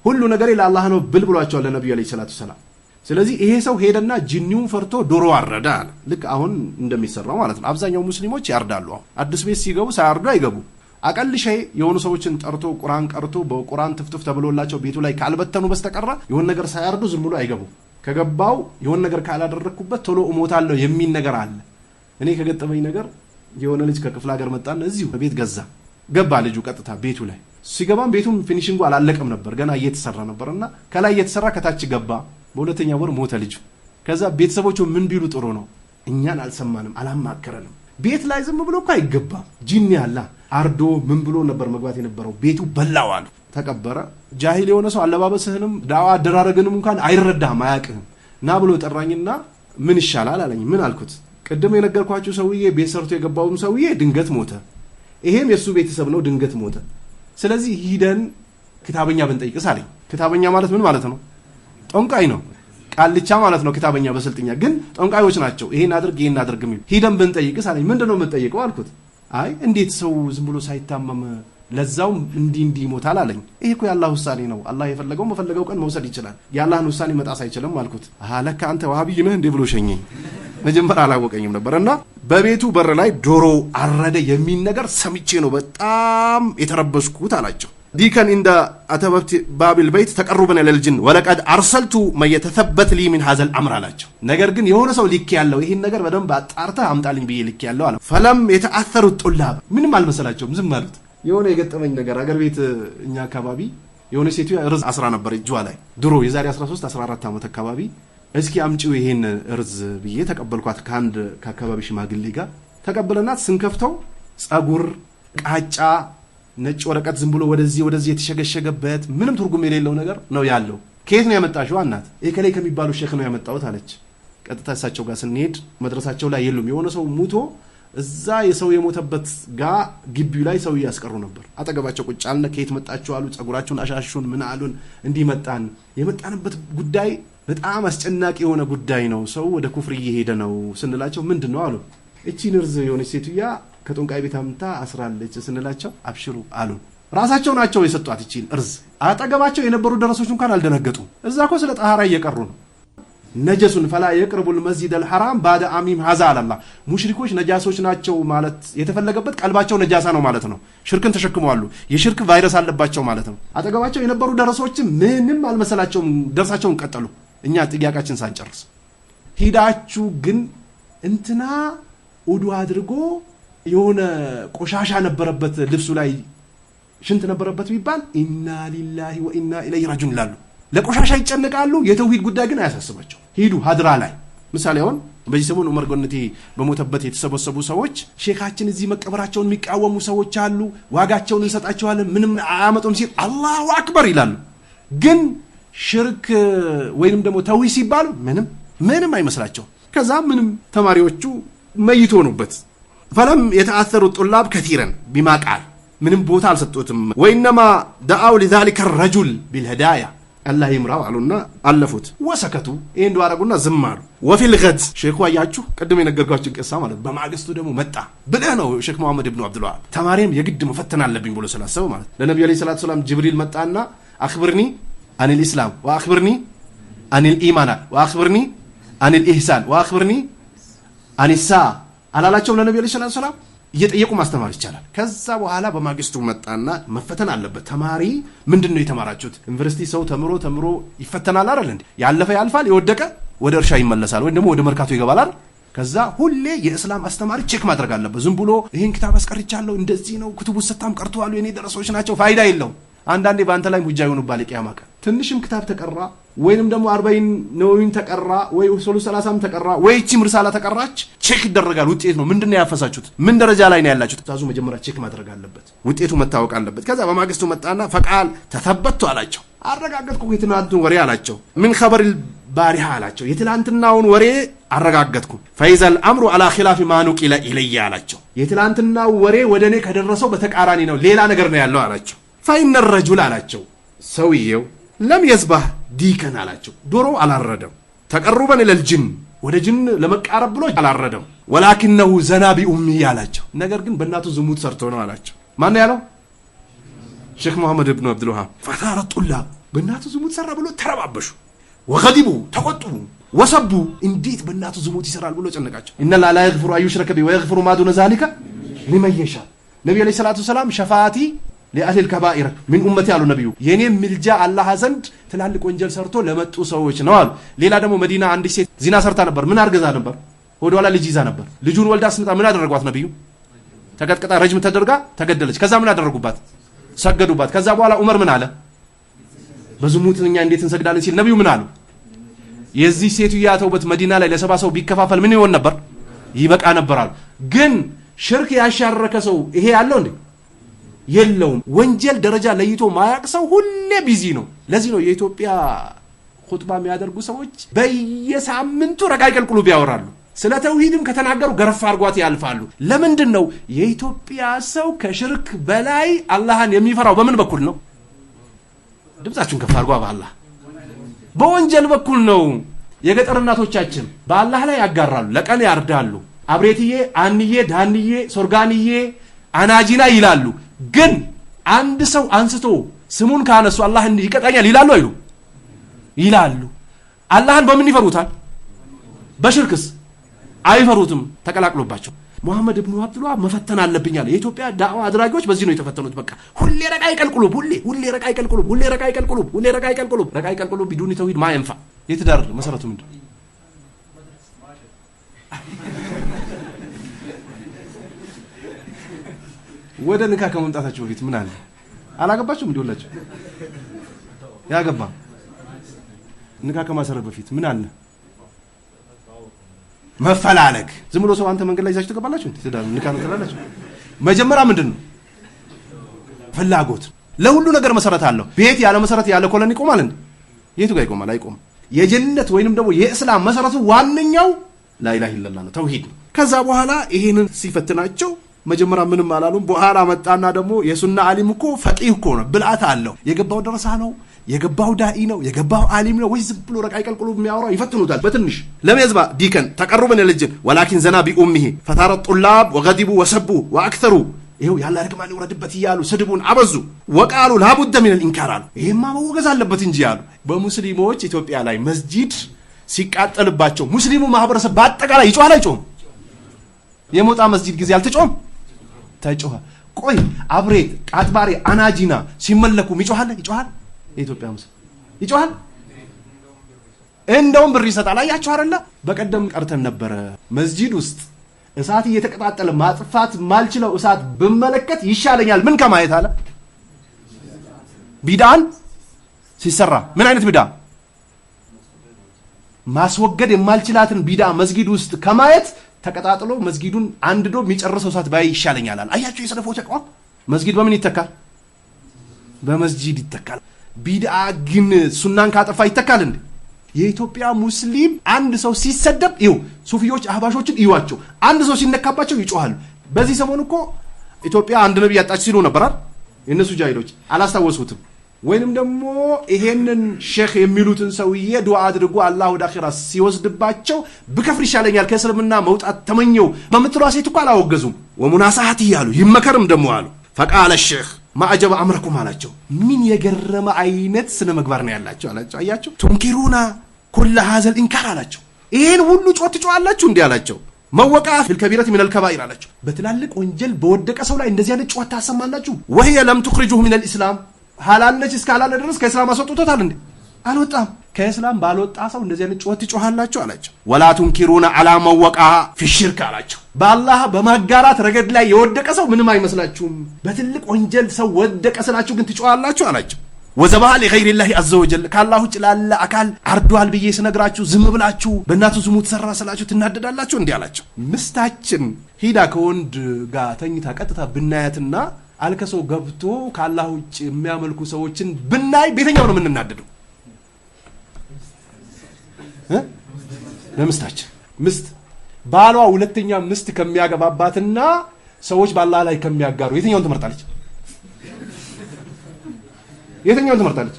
ሁሉ ነገር ለአላህ ነው ብሏቸዋል ለነብዩ አለይሂ ሰላቱ ሰላም ስለዚህ ይሄ ሰው ሄደና ጂኒውን ፈርቶ ዶሮ አረዳ ልክ አሁን እንደሚሰራው ማለት ነው አብዛኛው ሙስሊሞች ያርዳሉ አዲስ ቤት ሲገቡ ሳያርዱ አይገቡ አቀል ሸይ የሆኑ ሰዎችን ጠርቶ ቁርአን ቀርቶ በቁርአን ትፍትፍ ተብሎላቸው ቤቱ ላይ ካልበተኑ በስተቀር የሆነ ነገር ሳያርዱ ዝም ብሎ አይገቡ ከገባው የሆነ ነገር ካላደረኩበት ቶሎ እሞታለሁ የሚል ነገር አለ እኔ ከገጠመኝ ነገር የሆነ ልጅ ከክፍለ ሀገር መጣና እዚሁ ቤት ገዛ ገባ ልጁ ቀጥታ ቤቱ ላይ ሲገባም ቤቱም ፊኒሺንጉ አላለቀም ነበር ገና እየተሰራ ነበርና ከላይ እየተሰራ ከታች ገባ በሁለተኛ ወር ሞተ ልጁ ከዛ ቤተሰቦቹ ምን ቢሉ ጥሩ ነው እኛን አልሰማንም አላማከረንም ቤት ላይ ዝም ብሎ እኮ አይገባም ጂኒ አላ አርዶ ምን ብሎ ነበር መግባት የነበረው ቤቱ በላው አሉ ተቀበረ ጃሂል የሆነ ሰው አለባበስህንም ዳዋ አደራረግንም እንኳን አይረዳም አያቅህም ና ብሎ ጠራኝና ምን ይሻላል አለኝ ምን አልኩት ቀደም የነገርኳችሁ ሰውዬ ቤት ሰርቶ የገባውም ሰውዬ ድንገት ሞተ ይሄም የሱ ቤተሰብ ነው ድንገት ሞተ ስለዚህ ሂደን ክታበኛ ብንጠይቅስ አለኝ ክታበኛ ማለት ምን ማለት ነው ጠንቋይ ነው ቃልቻ ማለት ነው ክታበኛ በስልጥኛ ግን ጠንቋዮች ናቸው ይሄን አድርግ የሚሉ ሂደን ብንጠይቅስ አለኝ ምንድነው የምንጠይቀው አልኩት አይ እንዴት ሰው ዝም ብሎ ሳይታመም ለዛው እንዲ ይሞታል አለኝ ይሄ እኮ ያላህ ውሳኔ ነው አላህ የፈለገው መፈለገው ቀን መውሰድ ይችላል ያላህን ውሳኔ መጣስ አይችልም አልኩት አለካ አንተ ዋሃቢይ ነህ እንዴ ብሎ ሸኘኝ መጀመሪያ አላወቀኝም ነበርና በቤቱ በር ላይ ዶሮ አረደ የሚል ነገር ሰምቼ ነው በጣም የተረበስኩት አላቸው ديكن عند أتبت باب البيت تقربنا إلى الجن ولقد أرسلت ما يتثبت لي من هذا الأمر علىك نجر جن يهون سو ليك يالله إيه النجر بدم بأرتها عم تعلم بيه ليك يالله فلم يتأثر الطلاب من ما المسألة جم زمرت يهون يقط من نجر أجر بيت إنيا كبابي يهون سيتو رز أسرع نبر جواله درو يزاري أسرع سوست أسرع رتام تكبابي اسكي أمشي هين رز بيه تقبل قات كاند ككبابي شما قليقا تقبلنا سنكفتو أقول كأجا ነጭ ወረቀት ዝም ብሎ ወደዚህ የተሸገሸገበት ምንም ትርጉም የሌለው ነገር ነው ያለው ከየት ነው ያመጣሽው አናት ከላይ ከሚባሉ ሼክ ነው ያመጣውት አለች ቀጥታ እሳቸው ጋር ስንሄድ መድረሳቸው ላይ የሉም የሆነ ሰው ሙቶ እዛ የሰው የሞተበት ጋር ግቢው ላይ ሰው ያስቀሩ ነበር አጠገባቸው ቁጭ አልነ ከየት መጣችሁ አሉ ጸጉራቸውን አሻሹን ምን አሉን እንዲህ መጣን የመጣንበት ጉዳይ በጣም አስጨናቂ የሆነ ጉዳይ ነው ሰው ወደ ኩፍር እየሄደ ነው ስንላቸው ምንድነው አሉ እቺ ንርዝ የሆነ ሴትያ ከጦንቃይ ቤት አምጣ አስራለች ስንላቸው አብሽሩ አሉ ራሳቸው ናቸው የሰጧት እቺን እርዝ አጠገባቸው የነበሩ ደረሶች እንኳን አልደነገጡ እዛ እኮ ስለ ጣሃራ እየቀሩ ነው ነጀሱን ፈላ يقربوا المسجد الحرام بعد عامهم هذا على الله ሙሽሪኮች ነጃሶች ናቸው ማለት የተፈለገበት ቀልባቸው ነጃሳ ነው ማለት ነው ሽርክን ተሸክመዋል የሽርክ ቫይረስ አለባቸው ማለት ነው አጠገባቸው የነበሩ ደረሶች ምንም አልመሰላቸውም ደርሳቸውን ቀጠሉ እኛ ጥያቄያችን ሳንጨርስ ሂዳችሁ ግን እንትና ኡዱ አድርጎ የሆነ ቆሻሻ ነበረበት ልብሱ ላይ ሽንት ነበረበት ቢባል ኢና ሊላሂ ወኢና ኢለይሂ ራጂዑን ይላሉ ለቆሻሻ ይጨነቃሉ የተውሂድ ጉዳይ ግን አያሳስባቸው ሂዱ ሀድራ ላይ ምሳሌ አሁን በዚህ ሰሞን ዑመር ጎነቴ በሞተበት የተሰበሰቡ ሰዎች ሼኻችን እዚህ መቀበራቸውን የሚቃወሙ ሰዎች አሉ ዋጋቸውን እንሰጣቸዋለን ምንም አያመጡም ሲል አላሁ አክበር ይላሉ ግን ሽርክ ወይንም ደግሞ ተውሂድ ሲባል ምንም አይመስላቸው። ከዛ ምንም ተማሪዎቹ መይቶ ሆኑበት። ፈለም የተአثሩ الطلاب كثيرا بما قال ምንም ቦታ አልሰጡትም። ወይነማ دعوا لذلك الرجل بالهدايا አላህ ይምራው አሉና አለፉት። ወሰከቱ ይሄን ዱአረጉና ዝም አሉ። وفي الغد ሼኹ አያችሁ ቅድም የነገርኳችሁ ቅሳ ማለት በማግስቱ ደግሞ መጣ ብለህ ነው ሼክ መሐመድ ኢብኑ አብዱል ወሃብ ተማሪም የግድ መፈተን አለብኝ ብሎ ስላሰበ ማለት ለነብዩ አለይሂ ሰላቱ ሰላም ጅብሪል መጣና አኽብርኒ عن الإسلام وأخبرني عن الإيمان وأخبرني عن الإحسان وأخبرني عن الساعة على لا تشوف النبي عليه الصلاة والسلام يتيقوا ما استمر الشلال كذا وهلا بماجستو متانا مفتن على تماري من دنو يتمارجوت انفرستي سو تمرو يفتن على رلند يالفال يودك ودر شاي ملسال وين دمو ود مركاتو يغبالار ከዛ ሁሌ የእስላም አስተማሪ ቼክ ማድረግ አለበት። ዝም ብሎ ይሄን ክታብ አስቀርቻለሁ እንደዚህ ነው ኩቱቡ ሰታም ቀርቷል የኔ ደረሶች ናቸው ፋይዳ የለው። አንዳንዴ ባንተ ላይ ሙጃ ይሆኑባል ቂያማ ቀን ትንሽም ክታብ ተቀራ ወይንም ደግሞ 40 ነውይን ተቀራ ወይ 30 ተቀራ ወይ እቺ ምርሳላ ተቀራች ቼክ ይደረጋል። ውጤት ነው ምንድነው ያፈሳችሁት ምን ደረጃ ላይ ነው ያላችሁት ታዙ መጀመሪያ ቼክ ማድረግ አለበት። ውጤቱ መታወቅ አለበት። ከዛ በማግስቱ መጣና ፈቃል ተተበቱ አላቸው አረጋገጥኩ የትናንቱን ወሬ አላቸው ምን خبر البارحه አላቸው የትላንትናውን ወሬ አረጋገጥኩ ፈይዘል አምሩ አላ ኺላፍ ማ ኑቂለ ኢለያ አላቸው የትላንትናው ወሬ ወደኔ ከደረሰው በተቃራኒ ነው ሌላ ነገር ነው ያለው አላቸው። فإن الرجل አላቸው ሰውየው لم يذبح ዲከን አላቸው ዶሮ አላረደም ተቀርበን الى الجن ወደ ጅን ለመቃረብ ብሎ አላረደም ولكنه زنا بأمه አላቸው ነገር ግን በእናቱ ዝሙት ሰርቶ ነው አላቸው። ማን ያለው? ሼክ መሐመድ ኢብኑ አብዱል ወሃብ ፈታረ الطلاب በእናቱ ዝሙት ሰራ ብሎ ተረባበሹ وغضبوا ተቆጡ ወሰቡ እንዴት በእናቱ ዝሙት ይሰራል ብሎ ጨነቃቸው። إن الله لا يغفر أن يشرك به ويغفر ما دون ذلك لمن يشاء ነብዩ አለይሂ ሰላቱ ሰላም ሸፋዓቲ لأهل الكبائر من أمتي على النبي يعني ملجأ الله زند تلالك وانجل سرتو لمت أسويش نوال ليلا دمو مدينة عندي سيت زنا سرتا نبر من أرجزا نبر هو دولا لجيزا نبر لجون والداس من أدرجوات نبيو تقد كتا رجم تدرجا تقدلش كذا من أدرجوا بات سجدوا بات كذا بوالا عمر من على بزموت نيا عندي تنسجد على سيل نبيو من على يزي سيتو ياتو بت مدينة لا لسبا سو بيكفافل مني ون نبر يبقى أنا برال جن شركة عشر ركسو هي علوني የለውም ወንጀል ደረጃ ለይቶ ማያቅሰው ሁሌ ቢዚ ነው። ለዚህ ነው የኢትዮጵያ ኹጥባ የሚያደርጉ ሰዎች በየሳምንቱ ረጋይ ቀልቁሉ ቢያወራሉ ስለ ተውሂድም ከተናገሩ ገረፍ አርጓት ያልፋሉ። ለምንድን ነው የኢትዮጵያ ሰው ከሽርክ በላይ አላህን የሚፈራው በምን በኩል ነው? ድምጻችሁን ከፍ አርጓ በአላህ በወንጀል በኩል ነው። የገጠር እናቶቻችን በአላህ ላይ ያጋራሉ ለቀን ያርዳሉ አብሬትዬ አንዬ ዳንዬ ሶርጋንዬ አናጂና ይላሉ። ግን አንድ ሰው አንስቶ ስሙን ካነሱ አላህ ይቀጣኛል ይላሉ አይሉ? ይላሉ። አላህን በምን ይፈሩታል? በሽርክስ አይፈሩትም ተቀላቅሎባቸው። መሐመድ ኢብኑ አብዱል ወሃብ መፈተን አለብኛል። የኢትዮጵያ ዳዕዋ አድራጊዎች በዚህ ነው የተፈተኑት። በቃ ሁሌ ረቃይ ቀልቁሉ ሁሌ ረቃይ ቀልቁሉ ሁሌ ረቃይ ቀልቁሉ ሁሌ ረቃይ ቀልቁሉ ረቃይ ቀልቁሉ ቢዱን ተውሂድ ማይንፋ የትዳር መሰረቱ ምንድነው? ወደ ንካ ከመምጣታችሁ በፊት ምን አለ? አላገባችሁም? እንደውላችሁ ያገባ ንካ ከማሰረብ በፊት ምን አለ? መፈላለግ። ዝም ብሎ ሰው አንተ መንገድ ላይ ይዛችሁ ተቀባላችሁ እንዴ? ትዳር ንካ ነው ትላላችሁ? መጀመሪያ ምንድነው? ፍላጎት። ለሁሉ ነገር መሰረት አለው። ቤት ያለ መሰረት ያለ ኮሎኒ ይቆማል እንዴ? የቱ ጋር ይቆማል? አይቆም። የጀነት ወይንም ደግሞ የእስላም መሰረቱ ዋነኛው ላኢላሃ ኢላላህ ነው፣ ተውሂድ ነው። ከዛ በኋላ ይሄንን ሲፈትናቸው መጀመሪያ ምንም አላሉም። በኋላ መጣና ደግሞ የሱና ዓሊም እኮ ፈቂህ እኮ ነው ብልዓት አለው። የገባው ደረሳ ነው፣ የገባው ዳኢ ነው፣ የገባው ዓሊም ነው ወይ ዝም ብሎ ረቃይ ቀልቁሉ የሚያወራው ይፈትኑታል። በትንሽ ለሚያዝባ ዲከን ተቀርበን ለልጅን ወላኪን ዘና ቢኡሚሂ ፈታረ الطلاب وغضبوا وسبوا واكثروا ይሄው ያለ እርግማን ይወረድበት ይያሉ ስድቡን አበዙ። ወቃሉ ላቡደ ሚን الانكار አሉ ይሄማ መወገዝ አለበት እንጂ ያሉ። በሙስሊሞች ኢትዮጵያ ላይ መስጂድ ሲቃጠልባቸው ሙስሊሙ ማህበረሰብ በአጠቃላይ ይጮሃል አይጮህም? የሞጣ መስጂድ ጊዜ አልተጮህም? ተጮኸ። ቆይ አብሬት ቃጥባሬ አናጂና ሲመለኩ ይጮሃል? የኢትዮጵያ ሙስሊም ይጮሃል? እንደውም ብር ይሰጣል። አያችሁ አይደለ? በቀደም ቀርተን ነበረ መስጂድ ውስጥ እሳት እየተቀጣጠለ ማጥፋት ማልችለው እሳት ብመለከት ይሻለኛል ምን ከማየት አለ። ቢዳን ሲሰራ ምን አይነት ቢዳ? ማስወገድ የማልችላትን ቢዳ መስጊድ ውስጥ ከማየት ተቀጣጥሎ መስጊዱን አንድዶ የሚጨርሰው እሳት ባይ ይሻለኛል አለ። አያችሁ የሰለፎች አቋም። መስጊድ በምን ይተካል? በመስጂድ ይተካል። ቢድዓ ግን ሱናን ካጠፋ ይተካል እንዴ? የኢትዮጵያ ሙስሊም አንድ ሰው ሲሰደብ ይው ሱፊዎች አህባሾችን ይዋቸው አንድ ሰው ሲነካባቸው ይጮሃሉ። በዚህ ሰሞን እኮ ኢትዮጵያ አንድ ነብይ ያጣች ሲሉ ነበር አይደል? የነሱ ጃሂሎች አላስታወሱትም። ወይንም ደግሞ ይሄንን ሼክ የሚሉትን ሰውዬ ዱዓ አድርጎ አላህ ወደ አኺራ ሲወስድባቸው ብከፍር ይሻለኛል ከእስልምና መውጣት ተመኘው በምትሏ ሴት እኮ አላወገዙም። ወሙናሳሐት ይያሉ ይመከርም ደግሞ አሉ። ፈቃለ ሼክ ማአጀበ አምረኩም አላቸው። ምን የገረመ አይነት ስነ ምግባር ነው ያላቸው አላቸው። አያቸው ቱንኪሩና ኩለ ሀዘል ኢንካር አላቸው። ይሄን ሁሉ ጮት ጮአላችሁ እንዴ አላቸው። መወቃ ፊል ከቢረት ሚነል ከባኢር አላቸው። በትላልቅ ወንጀል በወደቀ ሰው ላይ እንደዚህ አይነት ጮት ታሰማላችሁ? ወህየ ለም ትخرجه من الاسلام ሐላል ነች እስካላለ ድረስ ከእስላም አስወጥቶታል እንዴ? አልወጣም። ከእስላም ባልወጣ ሰው እንደዚህ አይነት ጮት ጮሃላችሁ አላቸው። ወላ ቱንኪሩና አላ መወቃ ፊ ሽርክ አላቸው። በአላህ በማጋራት ረገድ ላይ የወደቀ ሰው ምንም አይመስላችሁም። በትልቅ ወንጀል ሰው ወደቀ ስላችሁ ግን ትጮሃላችሁ አላቸው። ወዘባህ ለገይሪላህ አዘ ወጀል ካላሁ ውጭ ላለ አካል አርዷል ብዬ ስነግራችሁ ዝም ብላችሁ በእናቱ ዝሙት ሰራ ስላችሁ ትናደዳላችሁ እንዴ አላቸው። ምስታችን ሂዳ ከወንድ ጋር ተኝታ ቀጥታ ብናያትና አልከሶ ገብቶ ካላህ ውጭ የሚያመልኩ ሰዎችን ብናይ ቤተኛው ነው የምንናደደው? ለምስታችን ምስት ባሏ ሁለተኛ ምስት ከሚያገባባትና ሰዎች በአላህ ላይ ከሚያጋሩ የትኛውን ትመርጣለች? የትኛውን ትመርጣለች?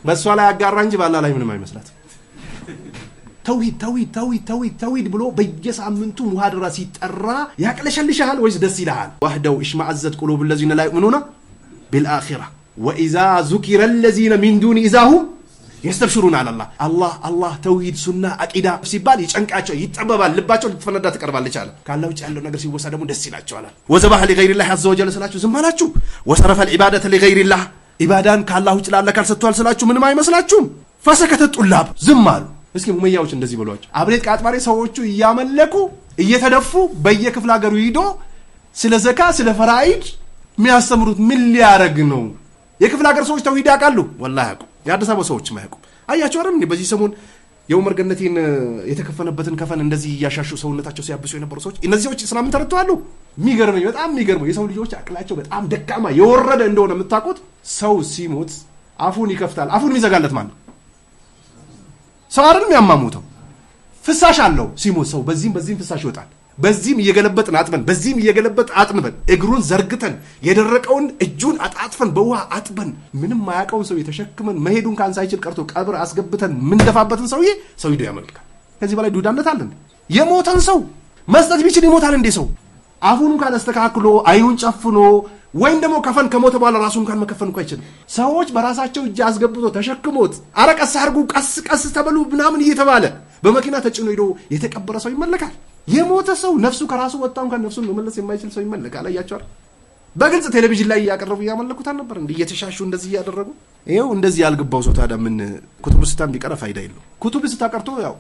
በሷ ላይ አጋራ እንጂ በአላህ ላይ ምንም አይመስላት። ተውሂድ ተውሂድ ተውሂድ ተውሂድ ተውሂድ ብሎ በየሳምንቱ ሙሐደራ ሲጠራ ያቅለሸልሻል ወይስ ደስ ይልሃል? ወህደው እሽማአዘት ቁሉብ الذين لا يؤمنون بالآخرة وإذا ذكر الذين من دون إذا هم يستبشرون على الله الله ተውሂድ ሱና አቂዳ ሲባል ይጨንቃቸው ይጠበባል ልባቸው ልትፈነዳ ተቀርባለች አለ። ካላህ ውጭ ያለው ነገር ሲወሳ ደግሞ ደስ ይላቸዋል። ወዘባህ ለገይሪ الله عز وجل ስላችሁ ዝም አላችሁ። ወሰረፈ العبادة لغير الله ኢባዳን ካላህ ውጭ ላለ ካልሰጥቷል ስላችሁ ምንም አይመስላችሁም። ፈሰከተ ጡላብ ዝም አሉ። እስኪ ሙመያዎች እንደዚህ ብሏቸው አብሬት ቃጥባሬ ሰዎቹ እያመለኩ እየተደፉ በየክፍለ ሀገሩ ሂዶ ስለ ዘካ ስለ ፈራኢድ የሚያስተምሩት ምን ሊያረግ ነው? የክፍለ ሀገር ሰዎች ተውሂድ ያውቃሉ? ወላሂ ያውቁ። የአዲስ አበባ ሰዎች ማያውቁ አያቸው አይደል? በዚህ ሰሞን የዑመር ገነቴን የተከፈነበትን ከፈን እንደዚህ እያሻሹ ሰውነታቸው ሲያብሱ የነበሩ ሰዎች እነዚህ ሰዎች እስላምን ተረድተዋል። የሚገርመኝ በጣም የሚገርመው የሰው ልጆች አቅላቸው በጣም ደካማ የወረደ እንደሆነ የምታውቁት ሰው ሲሞት አፉን ይከፍታል። አፉን የሚዘጋለት ማለት ሰው አይደለም ያማሙተው ፍሳሽ አለው ሲሞት ሰው በዚህም ፍሳሽ ይወጣል። በዚህም እየገለበጥን አጥበን በዚህም እየገለበጥን አጥንበን እግሩን ዘርግተን የደረቀውን እጁን አጣጥፈን በውሃ አጥበን ምንም ማያውቀውን ሰው የተሸክመን መሄዱን ካን ሳይችል ቀርቶ ቀብር አስገብተን ምንደፋበትን ሰው ሂዶ ያመልካል። ከዚህ በላይ ዱዳነት አለ እንዴ? የሞተን ሰው መስጠት ቢችል ይሞታል እንዴ? ሰው አፉን ካን አስተካክሎ አይኑን ጨፍኖ ወይም ደግሞ ከፈን ከሞተ በኋላ ራሱን ካን መከፈን እንኳን አይችልም። ሰዎች በራሳቸው እጅ አስገብቶ ተሸክሞት አረቀስ አርጉ ቀስ ተበሉ ምናምን እየተባለ በመኪና ተጭኖ ሄዶ የተቀበረ ሰው ይመለካል። የሞተ ሰው ነፍሱ ከራሱ ወጣ እንኳን ነፍሱን መመለስ የማይችል ሰው ይመለካል። አያችሁ አይደል? በግልጽ ቴሌቪዥን ላይ ያቀርቡ ያመለኩታል ነበር እንዴ? እየተሻሹ እንደዚህ ያደረጉ ይሄው እንደዚህ ያልገባው ሰው ታዲያ ምን ኩቱብ ስታም ቢቀር ፋይዳ የለው። ኩቱብ ስታቀርቶ ያው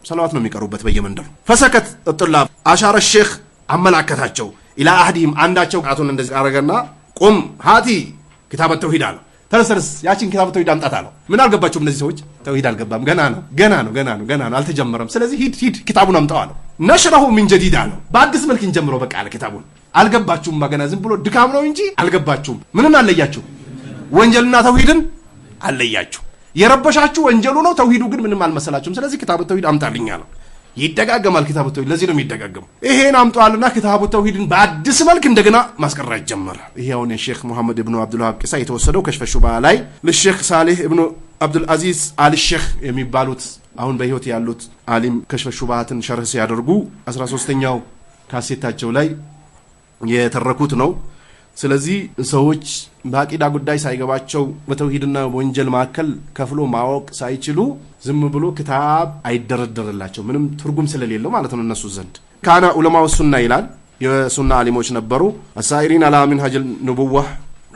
ሰላዋት ነው የሚቀሩበት በየመንደሩ። ፈሰከት الطلاب አሻረ ሼክ አመላከታቸው ኢላ አህዲም አንዳቸው ቃቱን እንደዚህ አረጋና ቁም ሃቲ ኪታብ ተውሂድ አለ። ተነስተርስ ያቺን ኪታብ ተውሂድ አምጣት አለው። ምን አልገባቸውም እነዚህ ሰዎች? ተውሂድ አልገባም ገና ነው አልተጀመረም። ስለዚህ ሂድ ኪታቡን አምጣው አለው። ነሽረሁ ሚን ጀዲድ አለው። በአዲስ መልክ እንጀምረው በቃ አለ። ኪታቡን አልገባችሁም ገና ዝም ብሎ ድካም ነው እንጂ አልገባችሁም። ምንን አለያችሁ? ወንጀልና ተውሂድን አለያችሁ። የረበሻችሁ ወንጀሉ ነው፣ ተውሂዱ ግን ምንም አልመሰላችሁም። ስለዚህ ኪታብ ተውሂድ አምጣልኝ አለው። ይደጋገማል ኪታብ ተውሂድ። ለዚህ ነው የሚደጋገመው። ይሄን አምጣልና ኪታብ ተውሂድን በአዲስ መልክ እንደገና ማስቀራት ጀመረ። ይሄውን የሼክ መሐመድ ኢብኑ አብዱል ወሃብ ቂሳ የተወሰደው ከሽፈ ሹብሃ ላይ ለሼክ ሳሊህ ኢብኑ አብዱል አዚዝ አል ሼክ የሚባሉት አሁን በህይወት ያሉት አሊም ከሽፈ ሹብሃትን ሸርህ ሲያደርጉ 13ኛው ካሴታቸው ላይ የተረኩት ነው። ስለዚህ ሰዎች በአቂዳ ጉዳይ ሳይገባቸው በተውሂድና ወንጀል መካከል ከፍሎ ማወቅ ሳይችሉ ዝም ብሎ ክታብ አይደረደርላቸው ምንም ትርጉም ስለሌለው ማለት ነው እነሱ ዘንድ። ካና ዑለማው ሱና ይላል የሱና አሊሞች ነበሩ። አሳኢሪን አላ ሚንሃጅል ኑቡዋህ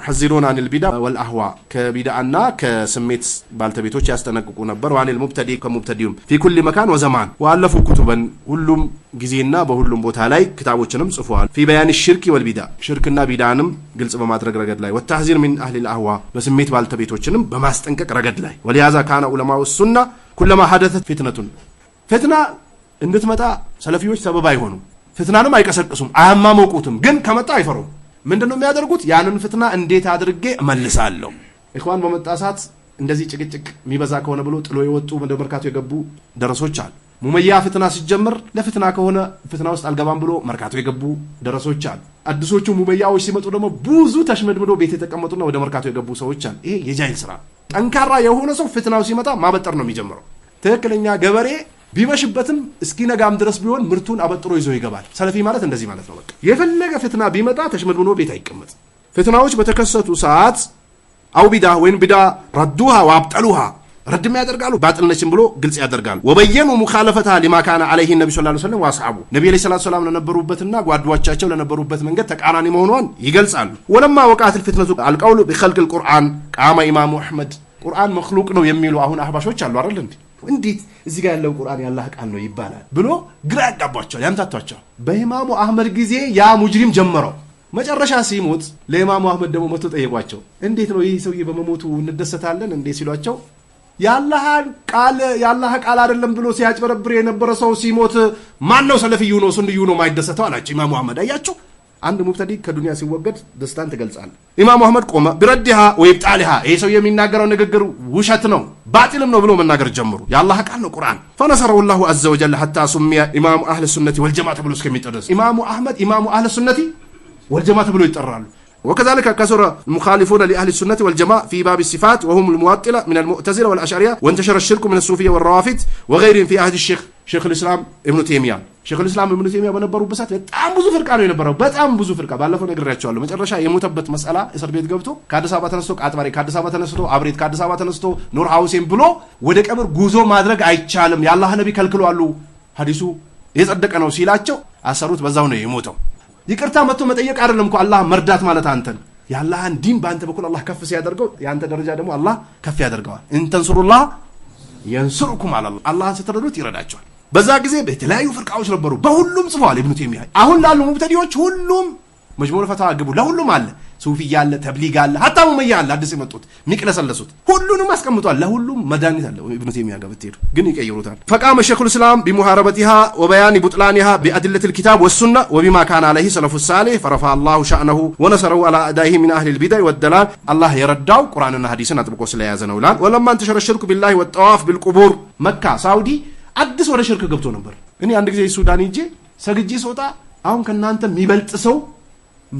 ሐዚሩን አኒል ቢዳ ወልአህዋ ከቢዳና ከስሜት ባልተቤቶች ያስጠነቅቁ ነበር። ዋኒል ሙብተዲ ከሙብተዲውም ፊ ኩል መካን ወዘማን ወአለፉ ኩቱበን ሁሉም ጊዜና በሁሉም ቦታ ላይ ክታቦችንም ጽፈዋል። ፊ በያን ሽርክ ወልቢዳ ሽርክና ቢዳንም ግልጽ በማድረግ ረገድ ላይ ወተህዚር ሚን አህሊል አህዋ በስሜት ባልተቤቶችንም በማስጠንቀቅ ረገድ ላይ ወሊያዛ ካና ዑለማው ሱና ኩለማ ሐደተት ፊትነቱን ፍትና እንድትመጣ ሰለፊዎች ሰበብ አይሆኑም። ፍትናንም አይቀሰቅሱም አያማሞቁትም። ግን ከመጣ አይፈሩም። ምንድነው የሚያደርጉት? ያንን ፍትና እንዴት አድርጌ እመልሳለሁ። ኢኽዋን በመጣሳት እንደዚህ ጭቅጭቅ የሚበዛ ከሆነ ብሎ ጥሎ የወጡ ወደ መርካቶ የገቡ ደረሶች አሉ። ሙመያ ፍትና ሲጀምር ለፍትና ከሆነ ፍትና ውስጥ አልገባም ብሎ መርካቶ የገቡ ደረሶች አሉ። አዲሶቹ ሙመያዎች ሲመጡ ደግሞ ብዙ ተሽመድምዶ ቤት የተቀመጡና ወደ መርካቶ የገቡ ሰዎች አሉ። ይሄ የጃሂል ስራ። ጠንካራ የሆነ ሰው ፍትናው ሲመጣ ማበጠር ነው የሚጀምረው። ትክክለኛ ገበሬ ቢመሽበትም እስኪነጋም ድረስ ቢሆን ምርቱን አበጥሮ ይዞ ይገባል። ሰለፊ ማለት እንደዚህ ማለት ነው። በቃ የፈለገ ፍትና ቢመጣ ተሽመድምዶ ቤት አይቀመጥ። ፍትናዎች በተከሰቱ ሰዓት አው ቢዳ ወይም ቢዳ ረዱሃ ወአብጠሉሃ ረድም ያደርጋሉ ባጥልነችን ብሎ ግልጽ ያደርጋሉ። ወበየኑ ሙኻለፈታ ሊማ ካነ ዐለይሂ ነብዩ ሰለላሁ ዐለይሂ ወሰለም ወአስሐቡ ነብዩ ሰለላሁ ዐለይሂ ወሰለም ለነበሩበትና ጓደኞቻቸው ለነበሩበት መንገድ ተቃራኒ መሆኗን ይገልጻሉ። ወለማ ወቃት الفتنه القول بخلق القرآن قام ኢማሙ አህመድ ቁርአን መክሉቅ ነው የሚሉ አሁን አህባሾች አሉ አይደል እንዴ? እንዴት እዚህ ጋር ያለው ቁርአን ያላህ ቃል ነው ይባላል ብሎ ግራ ያጋባቸው ያምታቷቸው። በኢማሙ አህመድ ጊዜ ያ ሙጅሪም ጀመረው። መጨረሻ ሲሞት ለኢማሙ አህመድ ደግሞ መጥቶ ጠየቋቸው። እንዴት ነው ይህ ሰውዬ በመሞቱ እንደሰታለን እንዴ ሲሏቸው ያላህ ቃል አይደለም ብሎ ሲያጭበረብር የነበረ ሰው ሲሞት ማን ነው ሰለፊዩ ነው ሱንዩ ነው ማይደሰተው አላቸው ኢማሙ አህመድ። አያችሁ አንድ ሙብተዲ ከዱንያ ሲወገድ ደስታን ትገልጻለ። ኢማሙ አህመድ ቆመ ቢረዲሃ ወይብጣሊሃ ይሄ ሰው የሚናገረው ንግግር ውሸት ነው ባጢልም ነው ብሎ መናገር ጀመሩ። ያላህ ቃል ነው ቁርአን። ፈነሰረሁ الله عز وجل حتى سمي ኢማሙ አህለ ሱነቲ ወልጀማዓ ብሎ እስከሚጠረስ ኢማሙ አህመድ ኢማሙ አህለ ሱነቲ ወልጀማዓ ብሎ ይጠራሉ። وكذلك كثر المخالفون لأهل السنة والجماعة في باب الصفات وهم المعطلة من المعتزلة والأشعرية، وانتشر الشرك من الصوفية والروافض وغيرهم في عهد شيخ الإسلام ابن تيمية. شيخ الإسلام ابن تيمية በነበሩ በሳት በጣም ብዙ ፍርቃ ነው የነበረው። በጣም ብዙ ፍርቃ ባለፈው ነግሬያቸዋለሁ። መጨረሻ የሞተበት መስአላ እስር ቤት ገብቶ ከአዲስ አበባ ተነስቶ ቃጥባሬ ከአዲስ አበባ ተነስቶ አብሬት ከአዲስ አበባ ተነስቶ ኑር ሐውሴን ብሎ ወደ ቀብር ጉዞ ማድረግ አይቻልም የአላህ ነብይ ከልክሏሉ ሐዲሱ የጸደቀ ነው ሲላቸው አሰሩት። በዛው ነው የሞተው። ይቅርታ መጥቶ መጠየቅ አይደለም እኮ አላህ መርዳት ማለት አንተን ያላህን ዲን በአንተ በኩል አላህ ከፍ ሲያደርገው ያንተ ደረጃ ደግሞ አላህ ከፍ ያደርገዋል። እንተንሱሩላህ የንሱሩኩም አላህ አላህን ስትረዱት ይረዳቸዋል። በዛ ጊዜ በተለያዩ ፍርቃዎች ነበሩ። በሁሉም ጽፏል ኢብኑ ተይሚያ። አሁን ላሉ ሙብተዲዎች ሁሉም መጅሙዕ ፈታዋ ግቡ ለሁሉም አለ። ሱፊያ አለ፣ ተብሊግ አለ፣ ሀታ ሙመያ አለ። አዲስ የመጡት ሚቅለሰለሱት ሁሉንም አስቀምጧል። ለሁሉም መድኃኒት አለ። ኢብኑ ተይሚያ ጋር ብትሄዱ ግን ይቀይሩታል። ፈቃመ ሸይኹል ኢስላም ቢሙሃረበቲሃ ወበያን ቡጥላኒሃ ቢአድለቲል ኪታብ ወሱና ወቢማ ካነ ዐለይሂ ሰለፉ ሳሊህ ፈረፈዐ አላሁ ሸእነሁ ወነሰረሁ ዐላ አዕዳኢሂ ሚን አህሊል ቢድዕ ወደላል። አላህ የረዳው ቁርአንና ሐዲስን አጥብቆ ስለያዘ ነው ይላል። ወለማ እንተሸረ ሽርኩ ቢላሂ ወጠዋፍ ቢልቁቡር መካ ሳውዲ አዲስ ወደ ሽርክ ገብቶ ነበር። እኔ አንድ ጊዜ ሱዳን ሄጄ ሰግጄ ስወጣ አሁን ከናንተ የሚበልጥ ሰው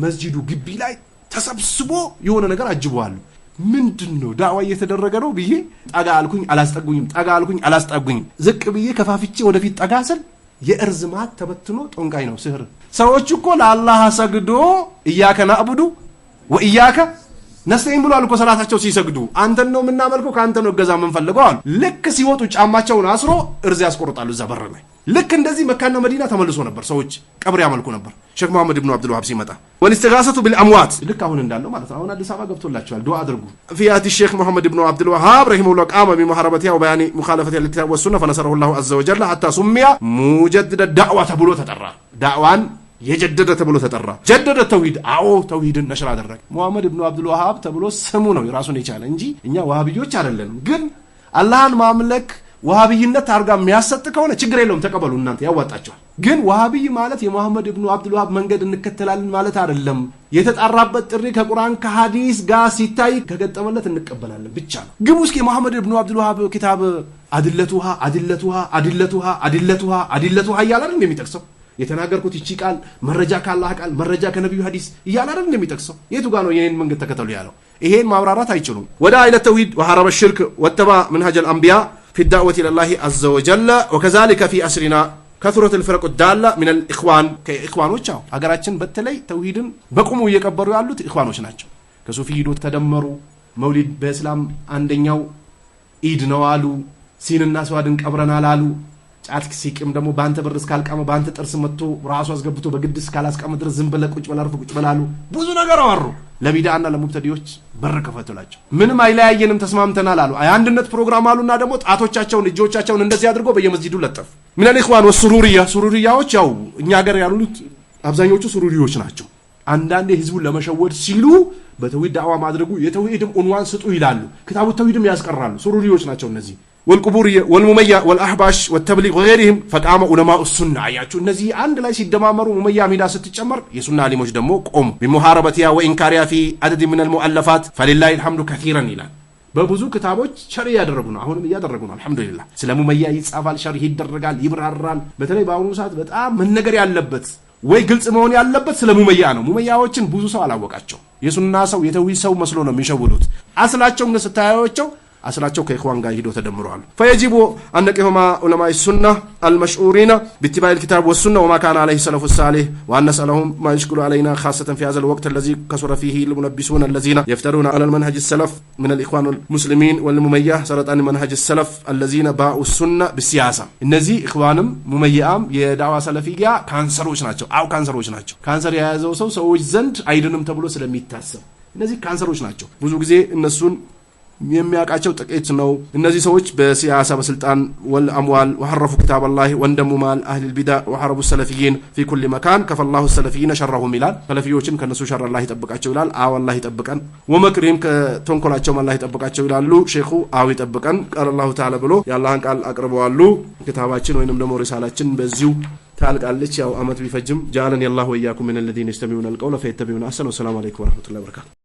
መስጂዱ ግቢ ላይ ተሰብስቦ የሆነ ነገር አጅበዋል። ምንድነው ዳዋ እየተደረገ ነው ብዬ ጠጋ አልኩኝ፣ አላስጠጉኝም። ጠጋ አልኩኝ፣ አላስጠጉኝም። ዝቅ ብዬ ከፋፍቼ ወደፊት ጠጋ ስል የእርዝማት ተበትኖ ጦንቃይ ነው ስህር። ሰዎች እኮ ለአላህ ሰግዶ ኢያከ ናዕቡዱ ወኢያከ ነስተዒን ብሏል እኮ ሰላታቸው ሲሰግዱ። አንተን ነው የምናመልከው ከአንተ ነው እገዛ የምንፈልገው አሉ። ልክ ሲወጡ ጫማቸውን አስሮ እርዝ ያስቆርጣሉ እዛ በር ላይ። ልክ እንደዚህ መካና መዲና ተመልሶ ነበር። ሰዎች ቀብር ያመልኩ ነበር። ሼክ መሐመድ ኢብኑ አብዱል ወሃብ ሲመጣ ወልኢስቲጋሰቱ ቢልአምዋት ልክ አሁን እንዳለው ማለት ነው። አሁን አዲስ አበባ ገብቶላቸዋል። ዱዓ አድርጉ። ፊያቲ ሼክ መሐመድ ኢብኑ አብዱል ወሃብ ረሂመሁላህ ቃመ ቢሙሐረበቲሃ ወበያኒ ሙኻለፈቲ አልኪታብ ወሱና ፈነሰረሁ ላሁ ዐዘ ወጀል ሐታ ሱሚያ ሙጀድደ ዳዕዋ ተብሎ ተጠራ። ዳዕዋን የጀደደ ተብሎ ተጠራ። ጀደደ ተውሂድ። አዎ ተውሂድን ነሽር አደረገ። መሐመድ ኢብኑ አብዱል ወሃብ ተብሎ ስሙ ነው ራሱን የቻለ እንጂ እኛ ወሃቢዮች አይደለንም። ግን አላህን ማምለክ ወሃቢይነት አርጋ የሚያሰጥ ከሆነ ችግር የለውም ተቀበሉ፣ እናንተ ያዋጣቸዋል። ግን ወሃቢይ ማለት የመሐመድ ኢብኑ አብዱል ወሃብ መንገድ እንከተላለን ማለት አይደለም። የተጣራበት ጥሪ ከቁርአን ከሐዲስ ጋር ሲታይ ከገጠመለት እንቀበላለን ብቻ ነው። ግቡ እስኪ የመሐመድ ኢብኑ አብዱል ወሃብ ኪታብ አድለቱሃ አድለቱሃ አድለቱሃ አድለቱሃ አድለቱሃ እያለ አይደል እንደሚጠቅሰው የተናገርኩት ይቺ ቃል መረጃ ካላህ ቃል መረጃ ከነብዩ ሐዲስ እያለ አይደል እንደሚጠቅሰው። የቱ ጋር ነው የኔን መንገድ ተከተሉ ያለው? ይሄን ማብራራት አይችሉም። ወደ አይለ ተውሂድ ወሐረበ ሽርክ ወተባ መንሃጀል አንቢያ في الدعوة إلى الله عز وجل وكذلك في أسرنا كثرة الفرق الدالة من الإخوان كإخوانوች አው ሀገራችን በተለይ ተውሂድን በቁሙ እየቀበሩ ያሉት ኢኽዋኖች ናቸው። ከሱፊይዶ ተደመሩ። መውሊድ በእስላም አንደኛው ኢድ ነው አሉ። ሲንና ስዋድን ቀብረናል አሉ። ጫት ሲቅም ደግሞ ባንተ ብር እስካልቀመ ባንተ ጥርስ መጥቶ ራሱ አስገብቶ በግድ እስካላስቀመ ድረስ ዝም ብለህ ቁጭ ብለህ አርፈህ ቁጭ ብላሉ። ብዙ ነገር አወሩ። ለቢዳና ለሙብተዲዎች በር ከፈቱላቸው። ምንም አይለያየንም ተስማምተናል አሉ። አንድነት ፕሮግራም አሉና ደግሞ ጣቶቻቸውን እጆቻቸውን እንደዚህ አድርጎ በየመስጂዱ ለጠፉ። ምን الإخوان والسرورية ሱሩሪያዎች ያው እኛ ሀገር ያሉት አብዛኞቹ ሱሩሪዎች ናቸው። አንዳንዴ ህዝቡን ለመሸወድ ሲሉ በተውሂድ ዳዕዋ ማድረጉ የተውሂድም ዑንዋን ስጡ ይላሉ። ክታቡ ተውሂድም ያስቀራሉ። ሱሩሪዎች ናቸው እነዚህ። والقبور والممية والأحباش والتبليغ وغيرهم فقام علماء السنة ያችሁ እነዚህ አንድ ላይ ሲደማመሩ ሙመያ ሜዳ ስትጨመር የሱና አሊሞች ደግሞ ቆም بمحاربتها وإنكارها في عدد من المؤلفات فلله الحمد كثيرا ይላል በብዙ ክታቦች ሸር ያደረጉ ነው አሁንም ያደረጉ ነው አልহামዱሊላህ ስለ ሙመያ ይጻፋል ሸር ይደረጋል ይብራራል በተለይ በአሁኑ ሰዓት በጣም መነገር ያለበት ወይ ግልጽ መሆን ያለበት ስለ ሙመያ ነው ሙመያዎችን ብዙ ሰው አላወቃቸው የሱና ሰው የተውሂድ ሰው መስሎ ነው የሚሸውዱት አስላቸው ስታያቸው أصلاً كإخوان قاعد يتدمرون فيجب أن نقف مع علماء السنة المشهورين باتباع الكتاب والسنة وما كان عليه السلف الصالح وأن نسألهم ما يشكل علينا خاصة في هذا الوقت الذي كثر فيه الملبسون الذين يفترون على المنهج السلف من الإخوان المسلمين والممية سرطان منهج السلف الذين باعوا السنة بالسياسة النزي إخوانهم مميئام يدعوا سلفية كانسروش ناتشو أو كانسروش ناتشو كانسر يهزو سووش زند أيضاً تبلو سلميت تاسم النزي كانسروش ناتشو بزوج زي النسون የሚያቃቸው ጥቂት ነው እነዚህ ሰዎች በሲያሳ በስልጣን والاموال وحرفوا كتاب الله واندموا مع اهل البدع وحاربوا السلفيين في كل مكان كفى الله السلفيين شرهم ይላል ሰለፊዮችን ከነሱ ሸር አላህ ይጠብቃቸው ይላል አው አላህ ይጠብቀን ወመክሪም ከተንኮላቸው አላህ ይጠብቃቸው ይላሉ ሼኹ አው ይጠብቀን ቃል الله تعالى ብሎ ያላህን ቃል አቅርበዋሉ ክታባችን ወይንም ደግሞ ሪሳላችን በዚሁ ታልቃለች ያው አመት ቢፈጅም ጃለን ያላህ ወያኩም من الذين يستمعون القول فيتبعون احسنه والسلام عليكم ورحمه الله وبركاته